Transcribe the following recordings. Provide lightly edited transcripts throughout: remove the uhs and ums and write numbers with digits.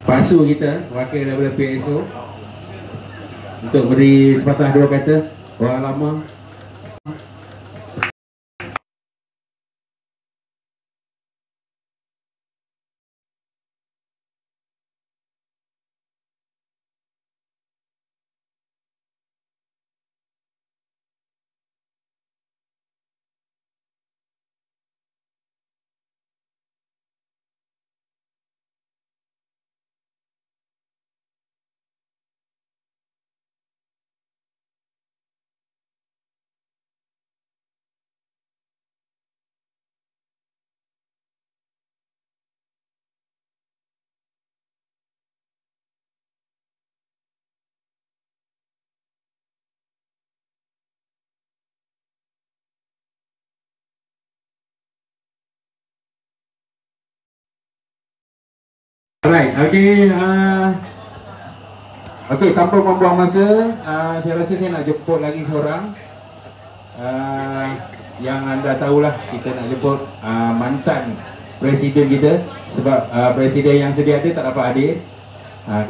Pak Su kita, wakil daripada PSO, untuk beri sepatah dua kata. Orang lama. Alright, okay, tanpa membuang masa, saya rasa saya nak jemput lagi seorang. Yang anda tahulah, kita nak jemput mantan presiden kita. Sebab presiden yang sedia ada tak dapat hadir.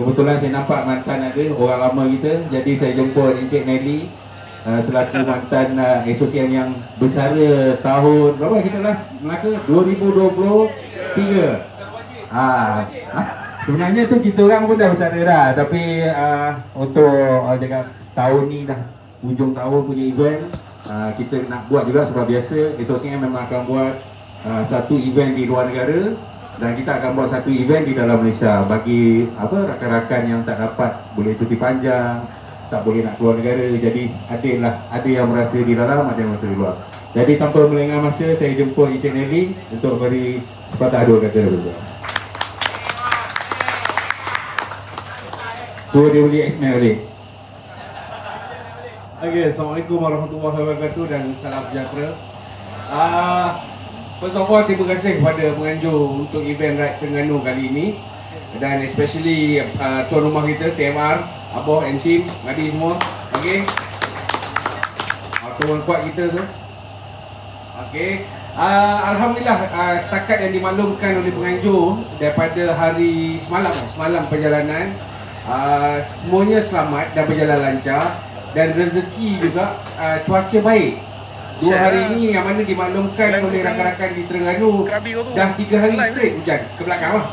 Kebetulan saya nampak mantan ada, orang lama kita. Jadi saya jemput Encik Nelly, selaku mantan SOCM yang bersara tahun berapa kita last Melaka? 2023. Sebenarnya tu kita orang pun dah bersara dah, tapi untuk jaga tahun ni dah hujung tahun punya event, kita nak buat juga sebab biasa SOCM memang akan buat satu event di luar negara dan kita akan buat satu event di dalam Malaysia bagi rakan-rakan yang tak dapat boleh cuti panjang, tak boleh nak keluar negara. Jadi ada yang merasa di dalam, ada yang merasa di luar. Jadi tanpa melengah masa, saya jemput Encik Nelly untuk beri sepatah dua kata dulu. Suruh dia beli X-Men balik. Okay, Assalamualaikum warahmatullahi wabarakatuh dan salam sejahtera. First of all, terima kasih kepada penganjur untuk event Ride Terengganu kali ini. Dan especially tuan rumah kita, TMR, Aboh and team, Ngadi semua. Okay, tuan kuat kita tu. Okay, Alhamdulillah, setakat yang dimaklumkan oleh penganjur daripada hari semalam perjalanan, semuanya selamat dan berjalan lancar dan rezeki juga, cuaca baik. 2 hari ini yang mana dimaklumkan oleh rakan-rakan di Terengganu dah 3 hari straight hujan ke belakang lah.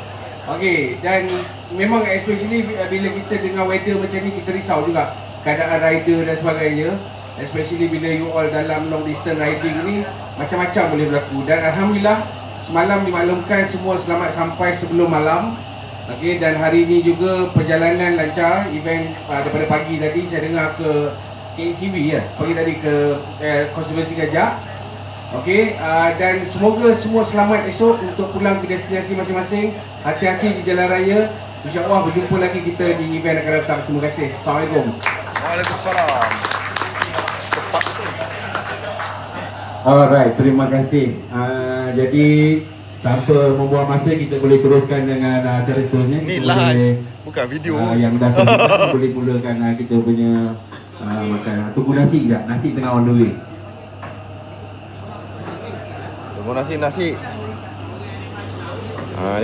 Okey, dan memang especially bila kita dengar weather macam ni, kita risau juga keadaan rider dan sebagainya. Especially bila you all dalam long distance riding ni, macam-macam boleh berlaku. Dan Alhamdulillah, semalam dimaklumkan semua selamat sampai sebelum malam. Okey, dan hari ini juga perjalanan lancar. Event daripada pagi tadi saya dengar ke KCV ya, pagi tadi ke Konservasi Gajah. Okey, dan semoga semua selamat esok untuk pulang ke destinasi masing-masing. Hati-hati di jalan raya. InsyaAllah berjumpa lagi kita di event akan datang. Terima kasih. Assalamualaikum. Waalaikumsalam. Alright, terima kasih. Jadi tanpa membuang masa, kita boleh teruskan dengan acara seterusnya. Ni kita live, boleh, bukan video. yang dah boleh mulakan kita punya makan. Tunggu nasi sekejap, nasi tengah on the way. Tunggu nasi.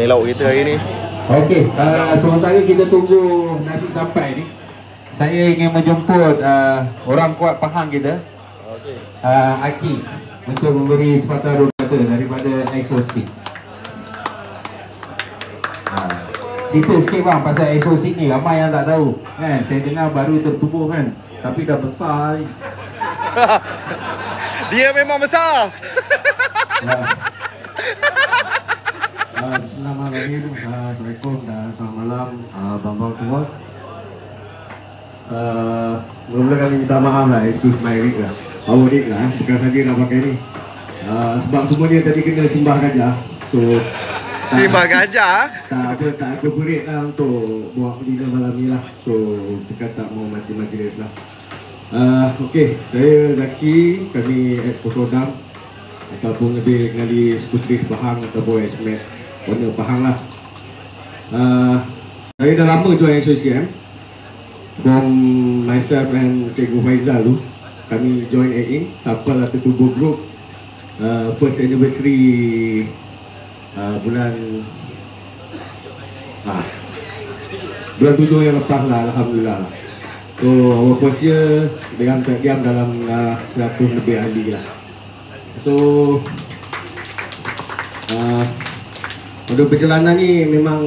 Ni lauk kita hari ni. Okey, sementara kita tunggu nasi sampai ni, saya ingin menjemput orang kuat Pahang kita, Aki, untuk memberi sepatah dua kata daripada Exo6. Cerita sikit bang pasal Exo6 ni, ramai yang tak tahu kan. Saya dengar baru tertubuh kan, tapi dah besar ni. Dia memang besar. Bismillahirrahmanirrahim. Assalamualaikum dan selamat malam abang-abang semua. Mula-mula kami minta maaf lah, excuse my rig lah, power rig lah, bukan saja nak pakai ni. Sebab semua dia tadi kena simbah gajah. So Simbah gajah? Tak apa berit lah untuk buat dinner malam ni lah. So bukan tak mau mati majlis lah. Okey, saya Zaki, kami ex-Posodam ataupun lebih kenali Skutris Pahang ataupun X-Men warna Pahang lah. Saya dah lama join SOCM. From myself and Cikgu Faizal tu, kami join AIN, Sapal atau Tubuh Group, first anniversary bulan bulan 7 yang lepas lah, Alhamdulillah lah. So our first year dengan diam dalam 100 lebih ahli lah. So pada perjalanan ni memang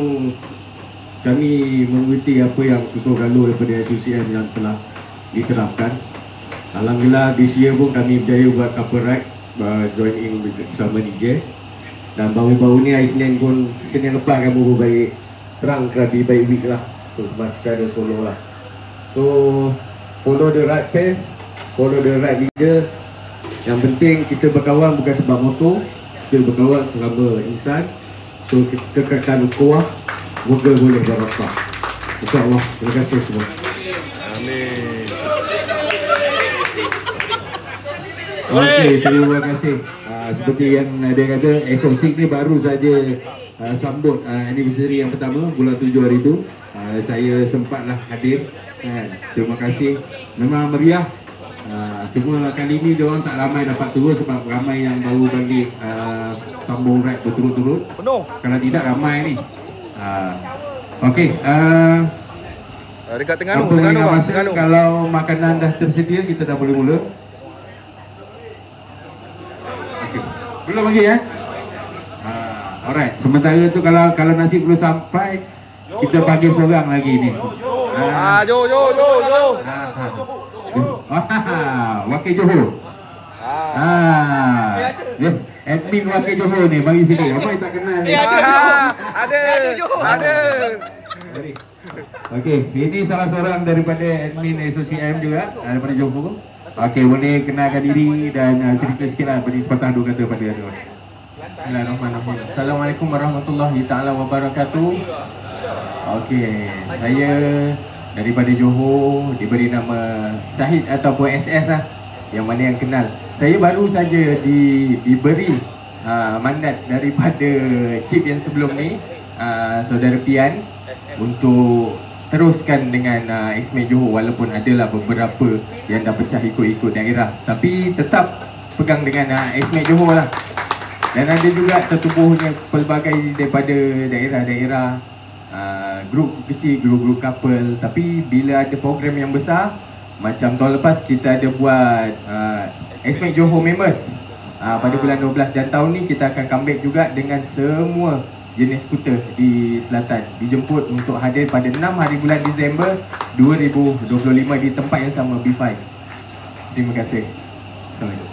kami mengikuti apa yang susul galur daripada SUCM yang telah diterapkan. Alhamdulillah this year pun kami berjaya buat couple ride, join in bersama DJ. Dan baru-baru ni hari Senin pun, Senin lepas kan baru baik terang Krabi Baik Week lah. So masih secara solo lah. So follow the right path, follow the right leader. Yang penting kita berkawan bukan sebab motor, kita berkawan selama insan. So kekalkan ukhuwah, moga boleh berapa. InsyaAllah. Terima kasih semua. Amin. Okey, terima kasih. Seperti yang dia kata, SOSIC ni baru saja sambut anniversary yang pertama bulan 7 hari tu. Saya sempatlah hadir. Terima kasih. Memang meriah. Cuma kali ni dia orang tak ramai dapat turun sebab ramai yang baru balik sambung ride berturut-turut. Kalau tidak ramai ni. Okey, Dekat Terengganu, tanpa mengingat masa, Terengganu. kalau makanan dah tersedia kita dah boleh mula. Okey. Belum lagi ya? Alright, sementara tu kalau nasi belum sampai, kita panggil seorang lagi ni. Jo. Wakil Johor. Admin Wakil Johor ni, mari sini. Apa yang tak kenal ni? Ada. Okey, ini salah seorang daripada admin SOCM juga daripada Johor. Okey, boleh kenalkan diri dan cerita sikitlah, beri sepatah dua kata pada dia. Bismillahirrahmanirrahim. Assalamualaikum warahmatullahi taala wabarakatuh. Okey, saya daripada Johor, diberi nama Syahid ataupun SS lah, yang mana yang kenal. Saya baru saja diberi mandat daripada Chief yang sebelum ni, Saudara Pian, untuk teruskan dengan Exmate Johor, walaupun adalah beberapa yang dah pecah ikut-ikut daerah, tapi tetap pegang dengan Exmate Johor lah. Dan ada juga tertubuhnya pelbagai daripada daerah-daerah, grup kecil, grup couple. Tapi bila ada program yang besar, macam tahun lepas kita ada buat Exmate Johor Members pada bulan 12, dan tahun ni kita akan comeback juga dengan semua jenis skuter di selatan, dijemput untuk hadir pada 6 hari bulan Disember 2025 di tempat yang sama, B5. Terima kasih. Assalamualaikum.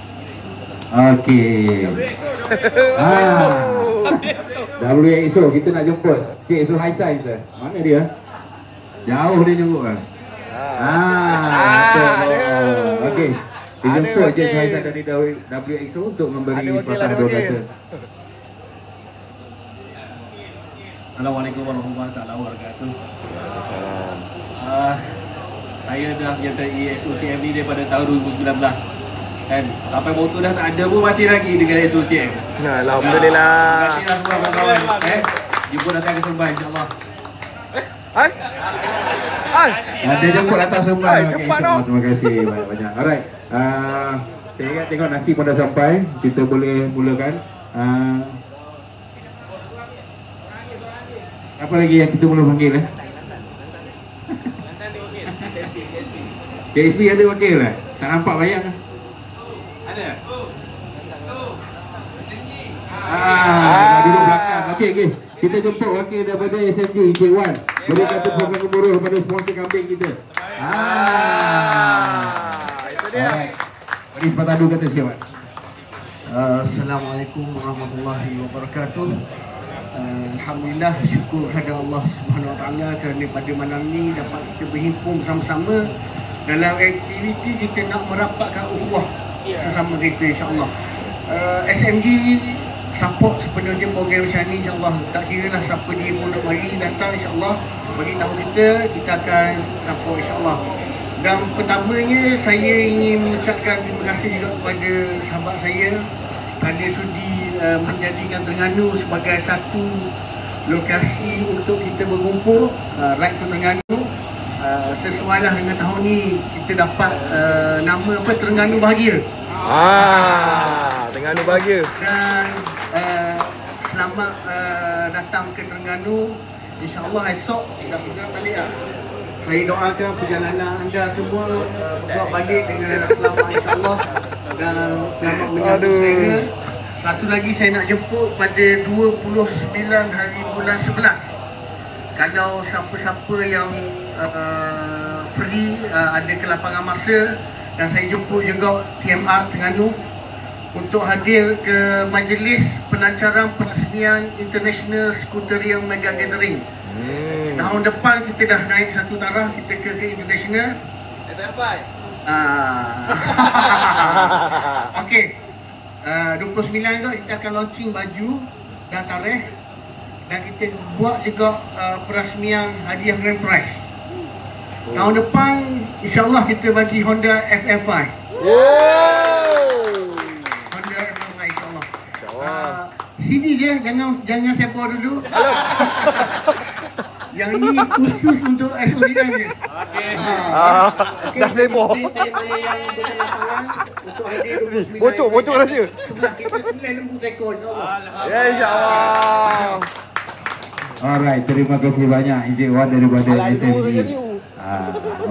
Okey. WXO kita nak jemput Cik Sul Haisai kita. Mana dia? Jauh dia jemput kan? Okey. Dijemput Cik Sul Haisai dari WXO untuk memberi sepatah dua kata. Assalamualaikum warahmatullahi taala wabarakatuh. Saya dah menyertai SOCM ni daripada tahun 2019. Kan, sampai motor dah tak ada pun masih lagi dengan SOCM. Alhamdulillah. Terima kasihlah semua kawan-kawan. Jumpa datang ke Sembah insya-Allah. Dia jemput datang sembah. Cepat dong. Terima kasih banyak-banyak. Alright. Saya ingat tengok nasi pun dah sampai. Kita boleh mulakan. Apa lagi yang kita boleh panggil KSP ada wakil lah. Tak nampak bayang lah. Ada? Dah duduk belakang. Okey. Kita jemput wakil daripada SMG, Encik Wan. Beri kata program gemuruh kepada sponsor kambing kita. Itu dia. Alright. Beri sepatah dua kata sikit, Wan. Assalamualaikum warahmatullahi wabarakatuh. Alhamdulillah, syukur kepada Allah Subhanahu Wa Taala kerana pada malam ni dapat kita berhimpun bersama-sama dalam aktiviti kita nak merapatkan ukhuwah sesama kita, insya-Allah. SMG support sepenuhnya program macam ni, insya-Allah. Tak kiralah siapa dia pun nak mari datang, insya-Allah bagi tahu kita akan support, insya-Allah. Dan pertamanya saya ingin mengucapkan terima kasih juga kepada sahabat saya kerana sudi menjadikan Terengganu sebagai satu lokasi untuk kita berkumpul, Ride to Terengganu. Sesuailah dengan tahun ni kita dapat nama apa, Terengganu Bahagia. Terengganu Bahagia. Dan selamat datang ke Terengganu. InsyaAllah esok dah bergerak balik lah. Saya doakan perjalanan anda semua berbuat balik dengan selamat insyaAllah dan selamat menyambut selera. Satu lagi saya nak jemput pada 29 hari bulan 11. Kalau siapa-siapa yang free, ada kelapangan masa, dan saya jemput juga TMR Terengganu untuk hadir ke majlis pelancaran perasmian International Scooterium Mega Gathering. Tahun depan kita dah naik satu taraf, kita ke international. Okey. 29 tu kita akan launching baju dan tarikh, dan kita buat juga perasmian hadiah grand prize. Tahun depan insya-Allah kita bagi Honda FF5. Honda FF5 insya-Allah. Sini je, jangan sepa dulu. Yang ni khusus untuk SOCM je. Okey. Dah sibuk. Untuk hadir 29. Bocor rahsia. Sebelah kita 9 lembu seekor insya-Allah. Ya insya-Allah. Alright, terima kasih banyak Encik Wan daripada SMG.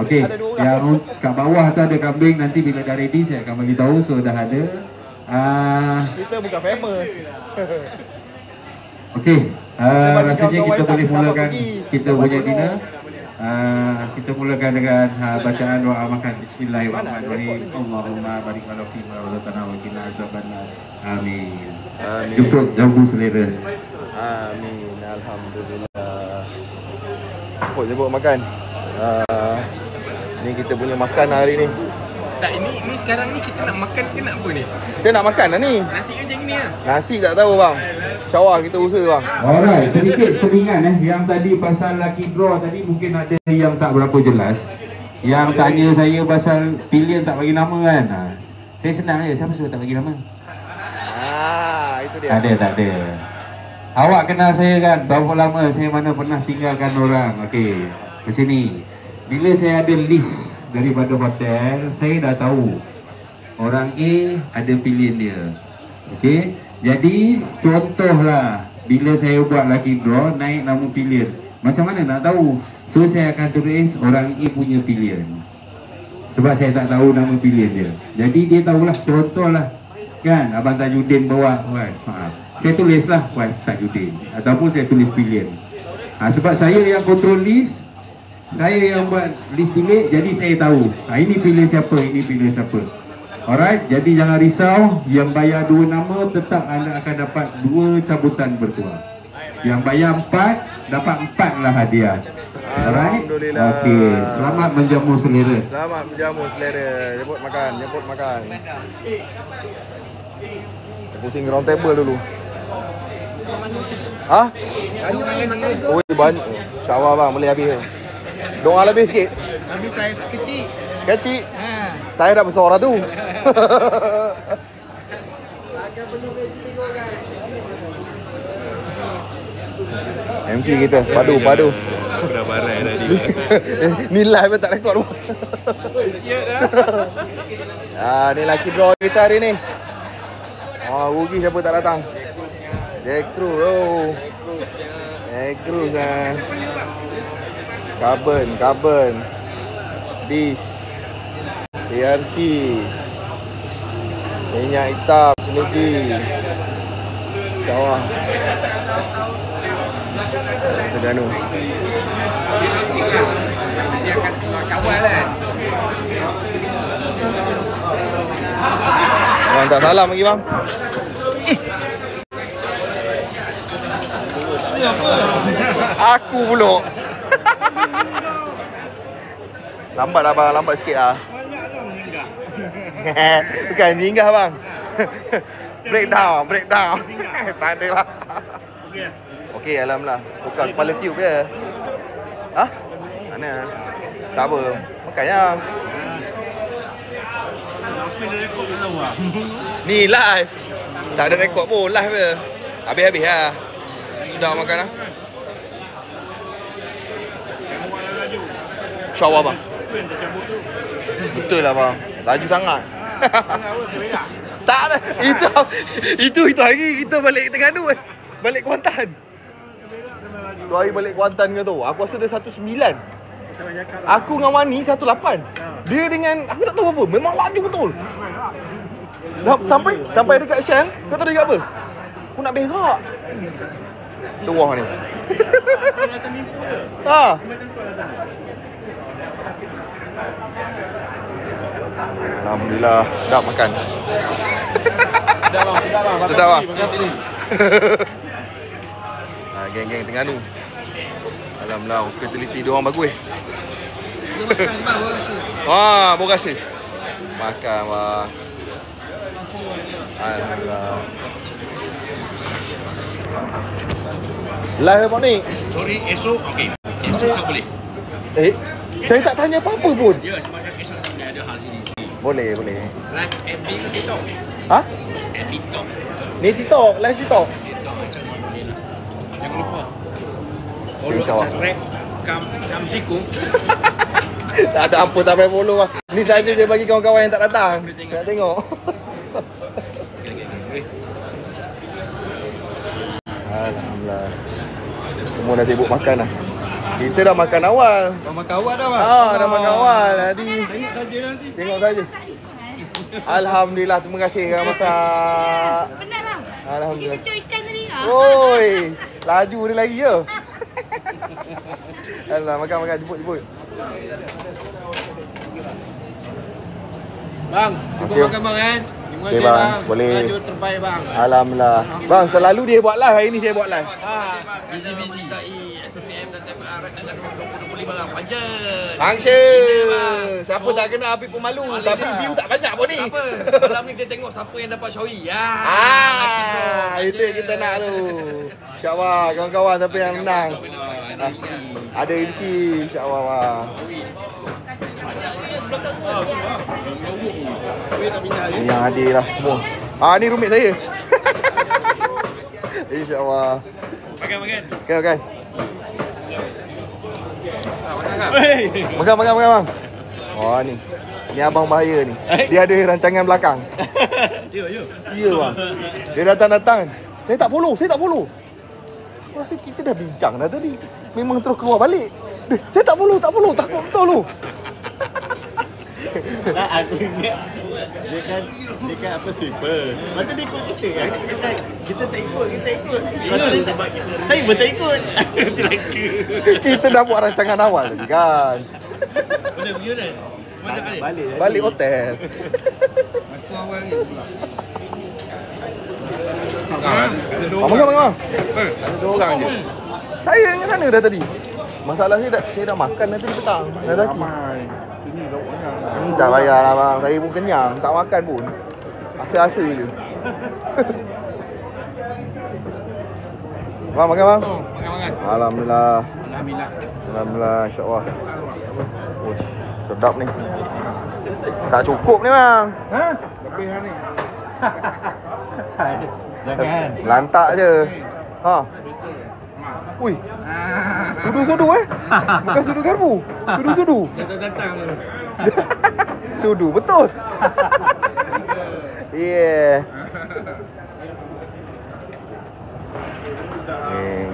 Okey, yang kat bawah tu ada kambing, nanti bila dah ready saya akan bagi tahu. So dah ada. Kita bukan famous. Okey, rasanya kita boleh mulakan kita punya dinner. Kita mulakan dengan bacaan doa makan. Bismillahirrahmanirrahim. Allahumma barik lana fi ma razaqtana wa qina azabannar. Amin. Jemput jambu selera. Amin. Alhamdulillah. Jemput makan. Ni kita punya makan hari ni. Tak, ini sekarang ni kita nak makan ke nak apa ni? Kita nak makan lah ni. Nasi macam ni lah. Nasi tak tahu bang. InsyaAllah kita usaha bang. Alright, sedikit selingan yang tadi pasal lucky draw tadi mungkin ada yang tak berapa jelas. Yang tanya saya pasal pilihan tak bagi nama kan. Saya senang je, siapa suruh tak bagi nama? Itu dia. Tak ada. Awak kenal saya kan, berapa lama saya mana pernah tinggalkan orang. Okey, macam ni. Bila saya ada list daripada hotel, saya dah tahu orang A ada pilihan dia. Okey, jadi contohlah bila saya buat lucky draw naik nama pilihan, macam mana nak tahu? So saya akan tulis orang A punya pilihan, sebab saya tak tahu nama pilihan dia. Jadi dia tahulah, contohlah kan, Abang Tajudin bawa saya tulislah Tajudin ataupun saya tulis pilihan. Sebab saya yang control list, saya yang buat list bilik, jadi saya tahu ini pilihan siapa, ini pilihan siapa. Alright, jadi jangan risau. Yang bayar 2 nama tetap anda akan dapat 2 cabutan bertuah. Yang bayar 4 dapat 4 lah hadiah. Alright. Alhamdulillah. Okey, selamat menjamu selera. Selamat menjamu selera. Jemput makan. Pusing round table dulu. Oh banyak. InsyaAllah bang, boleh habis. Doa lebih sikit. Habis saya kecil. Kecil? Saya dah besar tu. MC kita, padu. Aku dah barai tadi. Ni live tak rekod pun. Ni lucky draw kita hari ni. Rugi siapa tak datang. Jack Cruz. Carbon. Dis. TRC. Minyak hitam Sneaky. InsyaAllah. Terengganu. Dia akan keluar Syawal kan. Bang tak salam lagi bang. Aku pula. Lambat lah bang, lambat sikit lah. Bukan singgah bang. Breakdown. Tak ada lah. Okey, alhamdulillah. Tukar kepala tube je. Mana? Tak apa. Makanya. Ni live. Tak ada rekod pun, live je. Habis-habis lah. Sudah makan lah. InsyaAllah bang. Betul lah bang. Laju sangat. Tak ada. Itu hari kita balik Terengganu. Balik Kuantan. Tu hari balik Kuantan ke tu. Aku rasa dia 19. Aku dengan Wani 18. Dia dengan aku tak tahu apa. Memang laju betul. Dah sampai dekat Shan, kau tahu dia cakap apa? Aku nak berak. Tuah ni. Ha. Alhamdulillah, sedap makan. Sedap bang. Geng-geng Terengganu. Alhamdulillah, hospitality dia orang bagus. Wah, berasa. Makan bang. Alhamdulillah. Live apa ni? Sorry, esok okey. Esok tak boleh. Saya tak tanya apa-apa pun. Ya, sebab esok tak boleh ada hal ini. Boleh. Live FB ke TikTok? Ha? TikTok. Ni TikTok, live TikTok. TikTok macam mana boleh lah. Jangan lupa. Follow, InsyaAllah. subscribe, kam siku. Tak ada apa, tak payah follow lah. Ni saja je bagi kawan-kawan yang tak datang. Nak tengok. Alhamdulillah. Semua dah sibuk makan lah. Kita dah makan awal. Kau makan awal dah bang? Dah makan awal. Jadi Tengok saja nanti. tengok saja. Alhamdulillah, terima kasih kerana masak. Benar lah. Alhamdulillah. Kita cuci ikan tadi lah. Oi, laju dia lagi je. Alah, makan, jemput. Bang, cuba Okey. makan bang kan? Terima Okey, kasih bang. bang. Boleh. Laju terbaik bang. Alhamdulillah. Bang, selalu dia buat live, hari ni saya buat live. Busy. SOCM dan TMR tanggal 2025 bang. Function. Function. Siapa tak kenal Apik pun malu. Tapi view tak banyak pun ni. Tak apa. Malam ni kita tengok siapa yang dapat showy. Itu yang kita nak tu. InsyaAllah kawan-kawan siapa yang menang. Ada rezeki insyaAllah bang. Ni yang hadir lah semua. Ni roommate saya. InsyaAllah. Makan. Okay. Makan bang. Wah ni. Ni abang bahaya ni. Dia ada rancangan belakang. Ya bang. Dia datang. Saya tak follow. Aku rasa kita dah bincang dah tadi. Memang terus keluar balik. Saya tak follow. Takut betul tu. Aku ingat dia kan apa sweeper. Lepas tu dia ikut kita kan. Kita tak ikut. Lepas tu dia sebab kita. Saya pun tak ikut. Kita dah buat rancangan awal tadi kan. Boleh pergi dah. Balik hotel. Aku awal ni. Makan. Ada 2 orang je. Saya dengan sana dah tadi. Masalah saya dah makan dah tadi petang. Dah ramai. Ini dah bayar lah bang. Saya pun kenyang. Tak makan pun. Asa-asa je. Bang, makan bang? Makan. Alhamdulillah. Alhamdulillah. InsyaAllah. Uish, sedap ni. Tak cukup ni bang. Lebih ni. Jangan. Lantak je. Ui. Sudu Bukan sudu garpu. Sudu. Datang. Sudu betul. Yeah.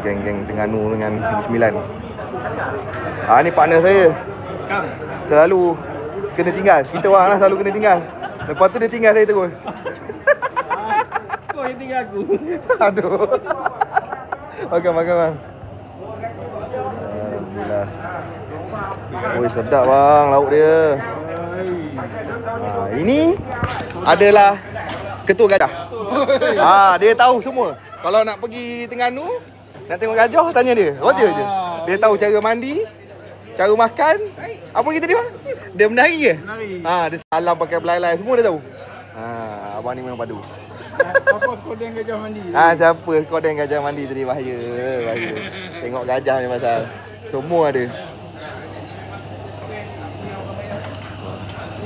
Geng Terengganu dengan Negeri 9. Ni partner saya. Selalu kena tinggal. Kita orang lah selalu kena tinggal. Lepas tu dia tinggal saya terus. Kau yang tinggal aku. Aduh. Makan bang. Alhamdulillah. Oi, sedap bang lauk dia. Ini adalah ketua gajah. Dia tahu semua. Kalau nak pergi Terengganu, nak tengok gajah, tanya dia. Roger je. Dia tahu cara mandi, cara makan. Apa kita ni bang? Dia menari ke? Dia salam pakai belalai, semua dia tahu. Abang ni memang padu. Apa kodeng gajah mandi? Siapa kodeng gajah mandi tadi? Bahaya. Tengok gajah ni pasal. Semua ada.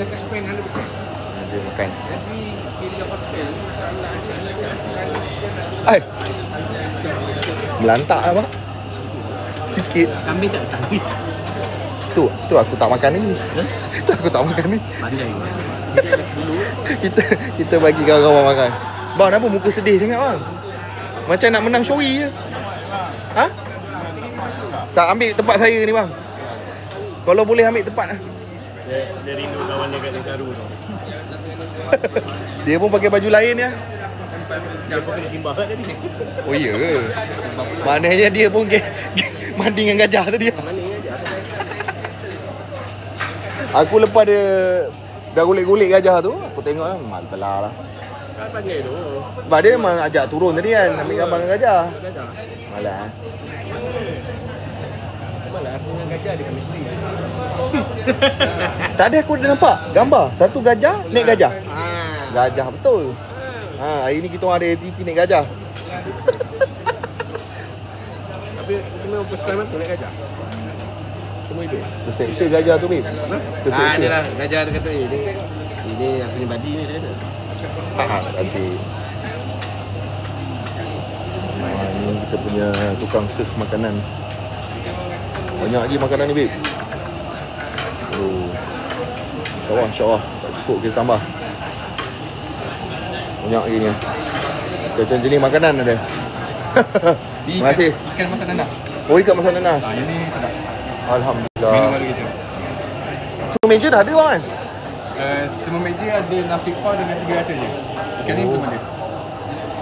Dekat spend 100%. Dia makan. Jadi pilih hotel masalah dia sekarang Melantak apa? Sikit. Kambing tak kambing. Tu aku tak makan ni. Tu aku tak makan ni. Pandai. Kita bagi kawan-kawan makan. Bang, kenapa muka sedih sangat bang? Macam nak menang showy je. Tak, ambil tempat saya ni bang. Kalau boleh ambil tempat lah. Dia rindu kawan dia kat Desaru tu. Dia pun pakai baju lain ya. Dia pun kena simbah kat tadi. Oh iya ke? Maknanya dia pun mandi dengan gajah tadi. Aku lepas dia dah golek-golek gajah tu, aku tengok lah, malah lah. Kan panggil tu. Sebab dia memang ajak turun tadi kan, ambil gambar dengan gajah. Malah. Malah aku dengan gajah dia chemistry. Tadi aku dah nampak gambar satu gajah naik gajah. Gajah betul. Hari ni kita orang ada aktiviti naik gajah. Tapi kita memang first time aku naik gajah. Semua hidup. Terseksa gajah tu, babe. Terseksa. Dia lah, gajah dia kata ini aku punya badi ni dia kata. Nanti. Ni kita punya tukang serve makanan. Banyak lagi makanan ni, babe. Oh. InsyaAllah. Tak cukup, kita tambah. Banyak lagi ni. Macam jenis makanan ada. Terima kasih. Ikan masak nanas. Oh, ikan masak nanas. Ini sedap. Alhamdulillah. Minum lagi kita. Semua meja dah ada bang kan? Semua meja ada nasi pau dan nasi biasa je. Ikan ni belum ada.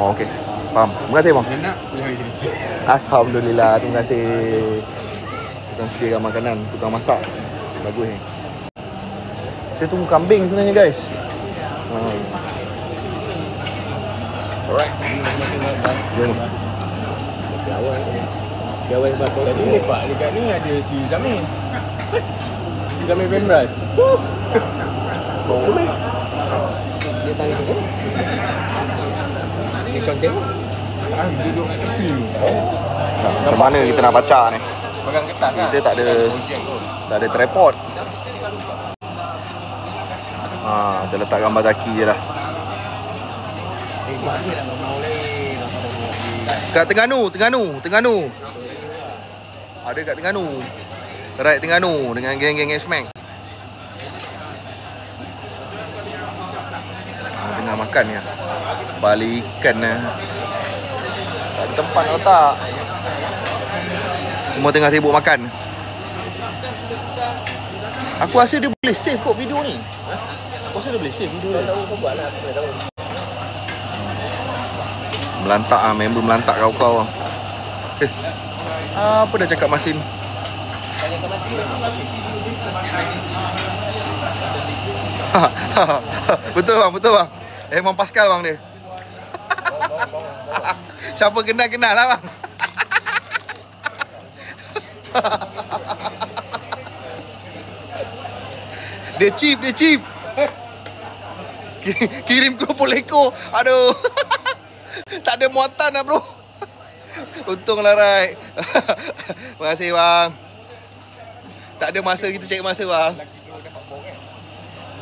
Oh, okey. Faham. Terima kasih bang. Nak boleh hari sini. Alhamdulillah. Terima kasih. Tukang sediakan makanan, tukang masak. Bagus ni. Kita tunggu kambing sebenarnya guys. Alright. Jom. Gawai bakal tadi ni pak dekat ni ada si Zamir. Zamir Pembras. Oh, boleh. Dia tanya tu. Ni konten. Duduk kat tepi. Macam mana kita nak baca ni? Pegang ketat kan? Kita tak ada tripod. Kita letak gambar Zaki je lah. Kat Terengganu. Ada kat Terengganu. Right Terengganu dengan geng-geng S-Max. Tengah makan ya. Balik ikan lah. Tak ada tempat nak letak. Semua tengah sibuk makan. Aku rasa dia boleh save kot video ni. Aku rasa dia boleh save video dia. Melantak ah, member melantak kau-kau ah. Apa dah cakap Masin? Betul bang. Memang Pascal bang dia. Siapa kenal lah bang. Dia cheap. Kirim kerupuk leko. Aduh. Tak ada muatan lah bro. Untunglah right. Terima kasih bang. Tak ada masa, kita cari masa bang.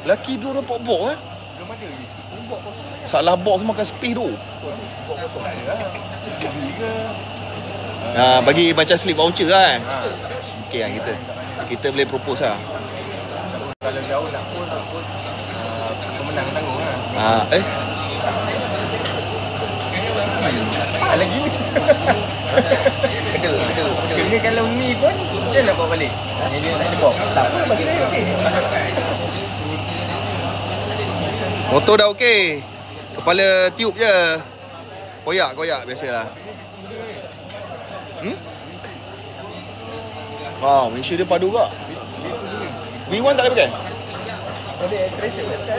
Laki draw dapat box eh? Belum ada lagi. Salah box makan space tu. Bagi macam slip voucher kan. Okey lah kita boleh propose lah. Kalau jauh nak pun pemenang tanggung lah. Lagi ni. Kedul. Kena kalau ni pun dia nak bawa balik. Dia tak ada bawa. Tak apa bagi dia okey. Motor dah okey. Kepala tiup je. Koyak biasalah. Wow, Malaysia dia padu juga. V1 tak ada pakai? Ada tracer ada.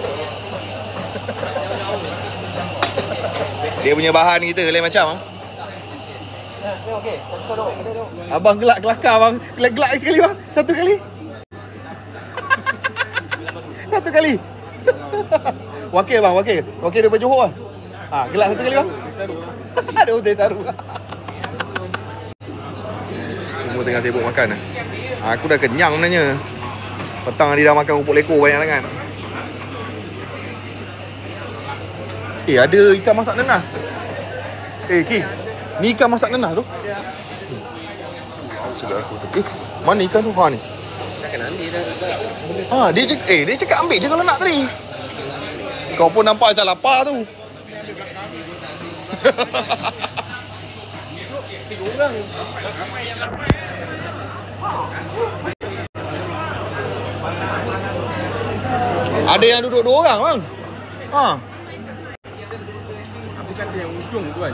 Dia punya bahan kita lain macam. Okey. Abang gelak kelakar bang. Gelak sekali bang. Satu kali. Wakil bang, wakil daripada Johor lah. Gelak satu kali bang. Ada hotel taruh. Semua tengah sibuk makan. Aku dah kenyang sebenarnya. Petang ni dah makan kerupuk leko banyak sangat. Ada ikan masak nanas. Ki, ni ikan masak nanas tu. Sedap aku tu. Mana ikan tu? Ni. Takkan ambil dah. Dia cakap ambil je kalau nak tadi. Kau pun nampak macam lapar tu. 3 orang. Ada yang duduk 2 orang bang. Ha. Bukan dia yang ujung tu kan.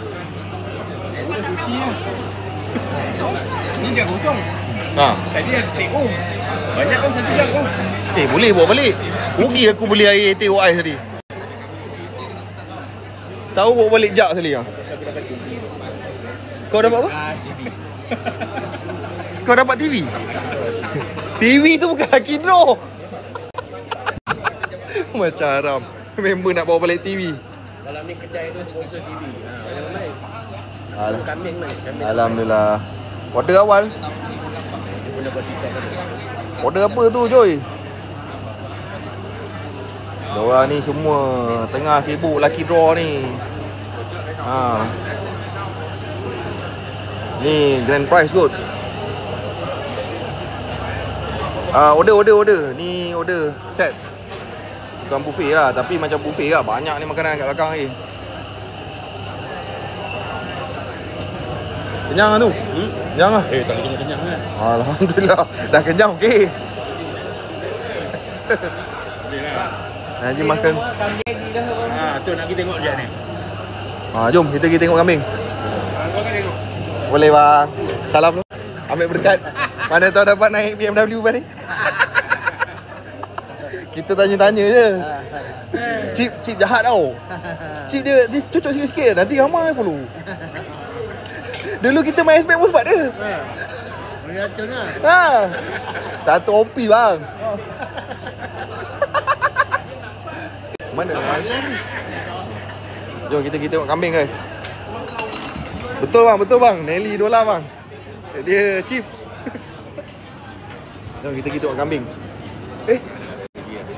Dia kunci lah. Ni dia kosong. Ha. Tadi ada TO. Banyak kan 1 jam kan. Boleh bawa balik. Rugi aku beli air teh ais tadi. Tahu bawa balik jak sekali ah. Kau dapat apa? Kau dapat TV? TV tu bukan Lucky Draw. Macam haram. Member nak bawa balik TV. Dalam ni kedai tu sponsor TV. Yang lain. Kambing mana? Alhamdulillah. Order awal. Order apa tu Joy? Diorang ni semua tengah sibuk Lucky Draw ni. Ha. Ni grand prize kot. Order. Ni order set. Bukan buffet lah, tapi macam buffet lah. Banyak ni makanan kat belakang ni. Kenyang lah tu? Kenyang lah? Tak boleh kenyang kan? Alhamdulillah. Dah kenyang okey. Haji makan. Tu nak pergi tengok sekejap ni. Jom kita pergi tengok kambing. Boleh bang. Salam tu. Ambil berkat. Mana tahu dapat naik BMW bang ni. Kita tanya-tanya je. Chip jahat tau. Chip dia cucuk sikit-sikit. Nanti ramai follow. Dulu kita main SPM pun sebab dia. Racun lah. Satu OP bang. Mana? Jom kita tengok kambing guys. Betul bang. Nelly $2 bang. Dia cheap. Jom kita tengok kambing.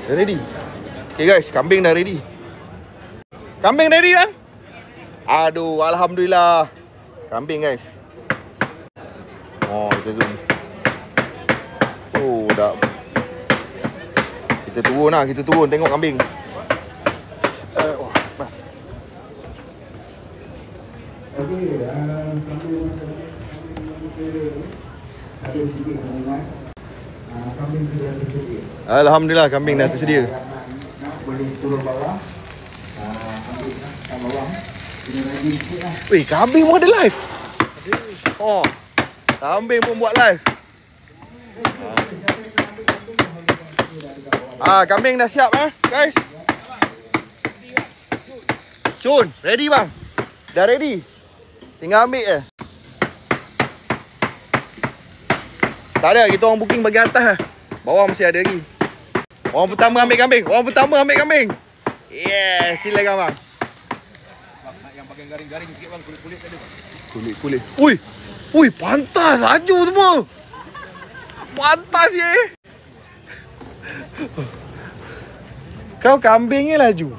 Dah ready. Okay guys, kambing dah ready. Kambing ready bang? Aduh, alhamdulillah. Kambing guys. Oh, kita zoom. Oh, dah. Kita turun tengok kambing. Alhamdulillah kambing dah tersedia. Boleh turun bawah. Ambil kat bawah. Kena rajin sikit lah. Weh, kambing pun ada live. Oh, kambing pun buat live. Kambing dah siap guys. Cun, ready bang? Dah ready. Tinggal ambil Tak ada, kita orang booking bagian atas Bawah masih ada lagi. Orang pertama ambil kambing. Yes, silakan bang. Yang bagian garing-garing sikit bang, kulit-kulit tadi bang. Kulit. Ui, pantas laju semua. Pantas ye. Kau kambingnya laju.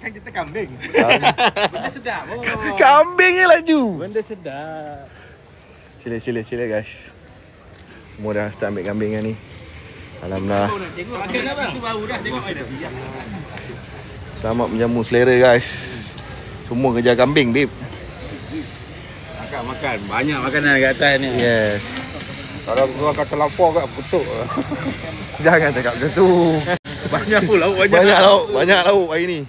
Kan kita kambing. Benda sedap. Kambingnya laju. Benda sedap. Sila guys. Semua dah start ambil kambing ni. Alhamdulillah. Tengok makan dah bang. Itu baru dah tengok dah. Selamat menjamu selera guys. Semua kerja kambing babe. Makan. Banyak makanan kat atas ni. Yes. Kalau kau kata lapar kat putuk. Jangan cakap macam tu. Banyak pun lauk Banyak lauk hari ni.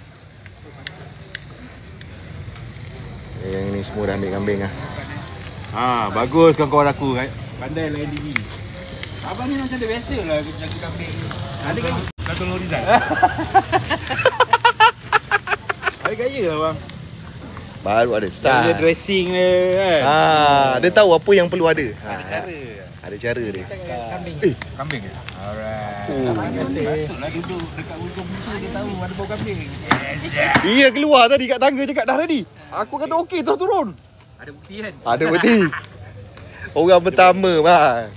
Yang ni semua dah ambil kambing lah. Bagus kawan-kawan aku kan. Pandai lah diri. Abang ni macam dia biasa lah jaga kambing ni. Ada kan? Dato' Norizal. Ada gaya lah bang. Baru ada style. Dia dressing dia kan. Dia tahu apa yang perlu ada. Ada cara dia. Kambing ke? Alright. Patutlah duduk dekat ujung muka dia tahu ada bau kambing. Iya keluar tadi kat tangga cakap dah ready. Aku kata okey terus turun. Ada bukti kan? Ada bukti. Orang pertama bang.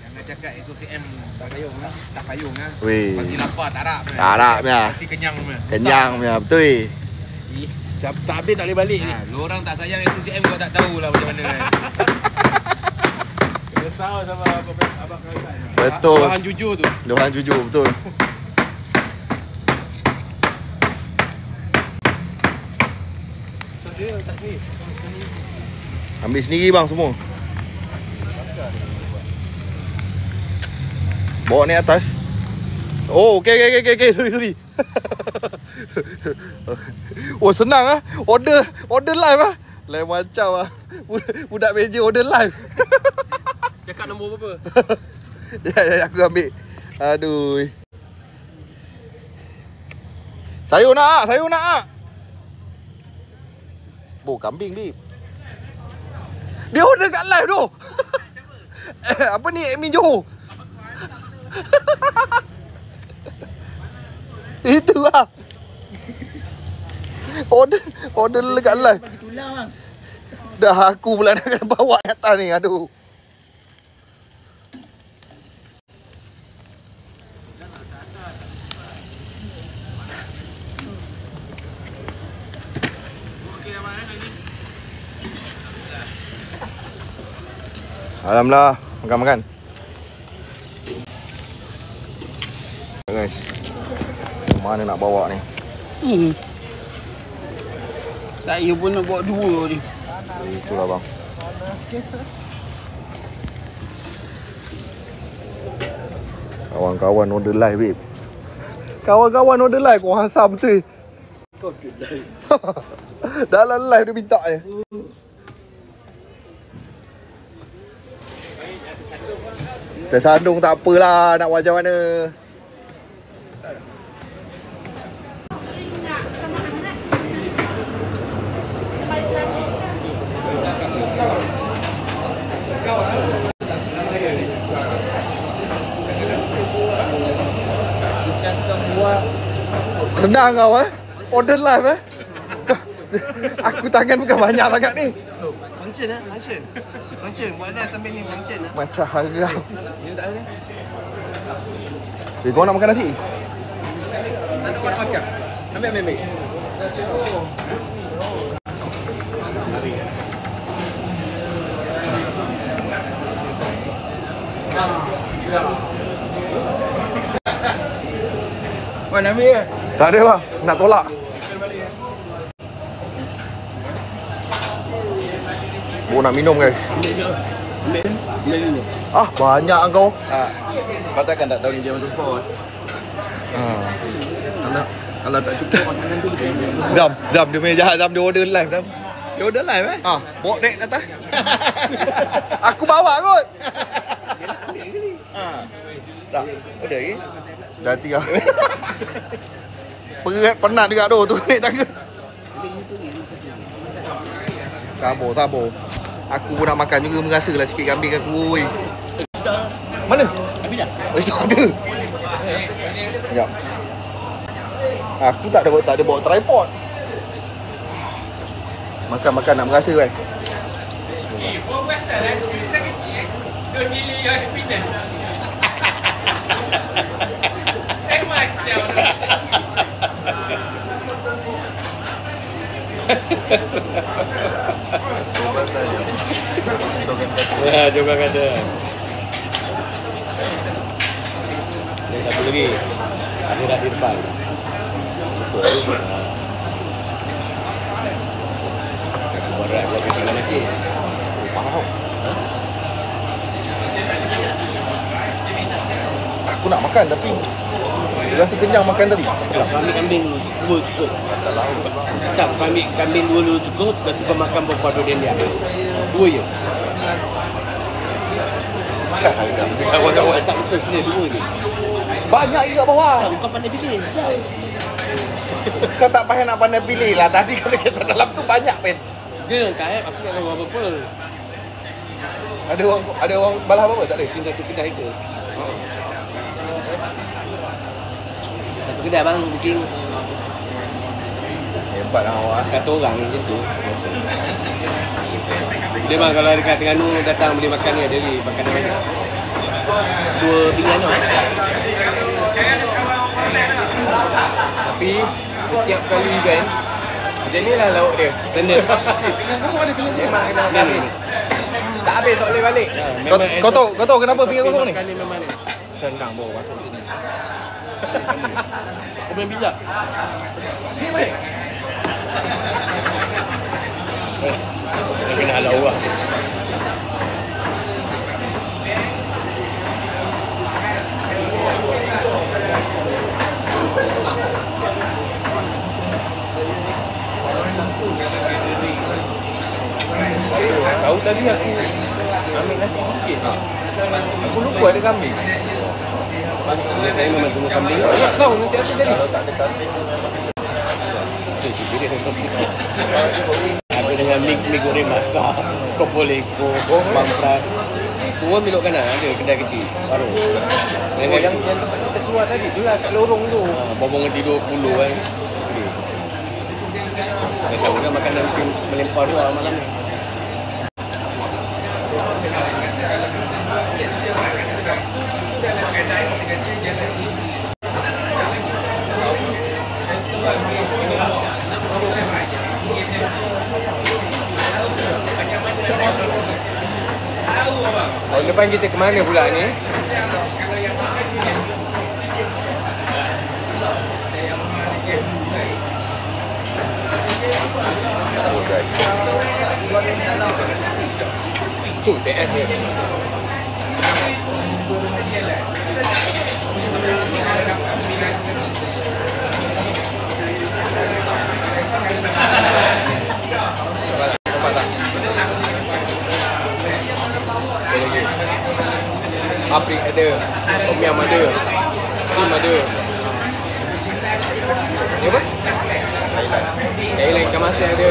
Jangan cakap SOCM tak payung lah. Tak payung lah. Weh. Pasti lapar tak harap. Tak harap punya. Pasti kenyang punya. Kenyang punya betul. Tak habis tak boleh balik ni. Lu orang tak sayang SOCM kau tak tahulah macam mana kan. Kesal sama abang Kaisan. Betul. Luahan jujur tu. Luahan jujur betul. Ambil sendiri bang semua. Bawa ni atas. Oh, okey. Sorry. Oh, senang ah. Order live ah. Lain macam ah. Budak meja order live. Cakap nombor berapa? Ya, aku ambil. Aduh. Sayur nak. Bo, kambing ni. Dia order kat live tu. Apa ni admin Johor? Itu lah. Order dekat live. Dah aku pula nak kena bawa ni atas ni. Aduh. Alhamdulillah, makan. Guys, mana nak bawa ni? Saya pun nak bawa 2 ni. Itulah bang. Kawan-kawan order live, babe. Kawan-kawan order live, kau hasam betul. Dalam live dia minta je. Tersandung tak apalah, nak macam mana. Senang kau order live Aku tangan bukan banyak sangat ni. Function. Buat dah sambil ni function. Macam harap. Kau nak makan nasi? Tak ada orang makan. Ambil. Mana ambil? Tak ada bang, nak tolak. Oh, nak minum guys. Ah, banyak kau. Kau takkan tak tahu dia untuk sport. Kalau tak cukup makanan tu Zam dia punya jahat. Zam dia order live Zam. dia order live Bawa dek atas. Aku bawa kot. Tak, order lagi. Dah tinggal. Penat juga tu naik tangga. Sabar. Aku pun nak makan juga, merasalah sikit kambing aku. Oi. Mana? Kambing dah. Itu ada. Sekejap. Aku tak ada bawa tripod. Makan nak merasa kan. Coba kata. Ada satu lagi. Ada dah di depan. Aku berat je pergi ke masjid. Aku nak makan tapi rasa kenyang makan tadi. Kau ambil kambing dua cukup. Tak, kau ambil kambing dua cukup. Lepas tu kau makan berapa dua dia. Dua je. Jangan kawan-kawan. Tak betul sini dua je. Banyak juga bawah. Tak, kau pandai pilih. Kau tak payah nak pandai pilih lah. Tadi kalau kita dalam tu banyak pen. Dia dengan KF aku tak tahu apa-apa. Ada orang balas apa-apa? Tak ada. Mungkin satu kedai ke? Satu kedai bang, booking. Hebat lah awak. 100 orang macam tu. Biasa. Dia bang kalau dekat Terengganu datang boleh makan ni, ada ni makanan banyak. 2 pilihan lah. Tapi setiap kali event macam ni lah lauk dia. Standard. Memang kena habis. Tak habis tak boleh balik. Kau tahu kenapa pinggan kosong ni? Makan ni memang ni. Senang bawa masuk sini. Kau main pizza? Ni baik. Dia kena halau lah. Ambil nasi sikit. Aku lupa ada kambing. Saya memang tunggu kambing. Tak tahu nanti apa jadi. Kalau tak ada kambing memang. Ada dengan mi goreng masak, kopoleko, pampras. Semua Milok Kanan ada kedai kecil baru. Yang tempat kita keluar tadi tu lah kat lorong tu. Bobong tidur 10 kan. Saya tahu kan makanan mesti melempar luar malam ni. Tahun depan kita ke mana pula ni? Tu TS ni. Aprik ada, tom yum ada, steam ada. Ni apa? Thailand ikan masin ada,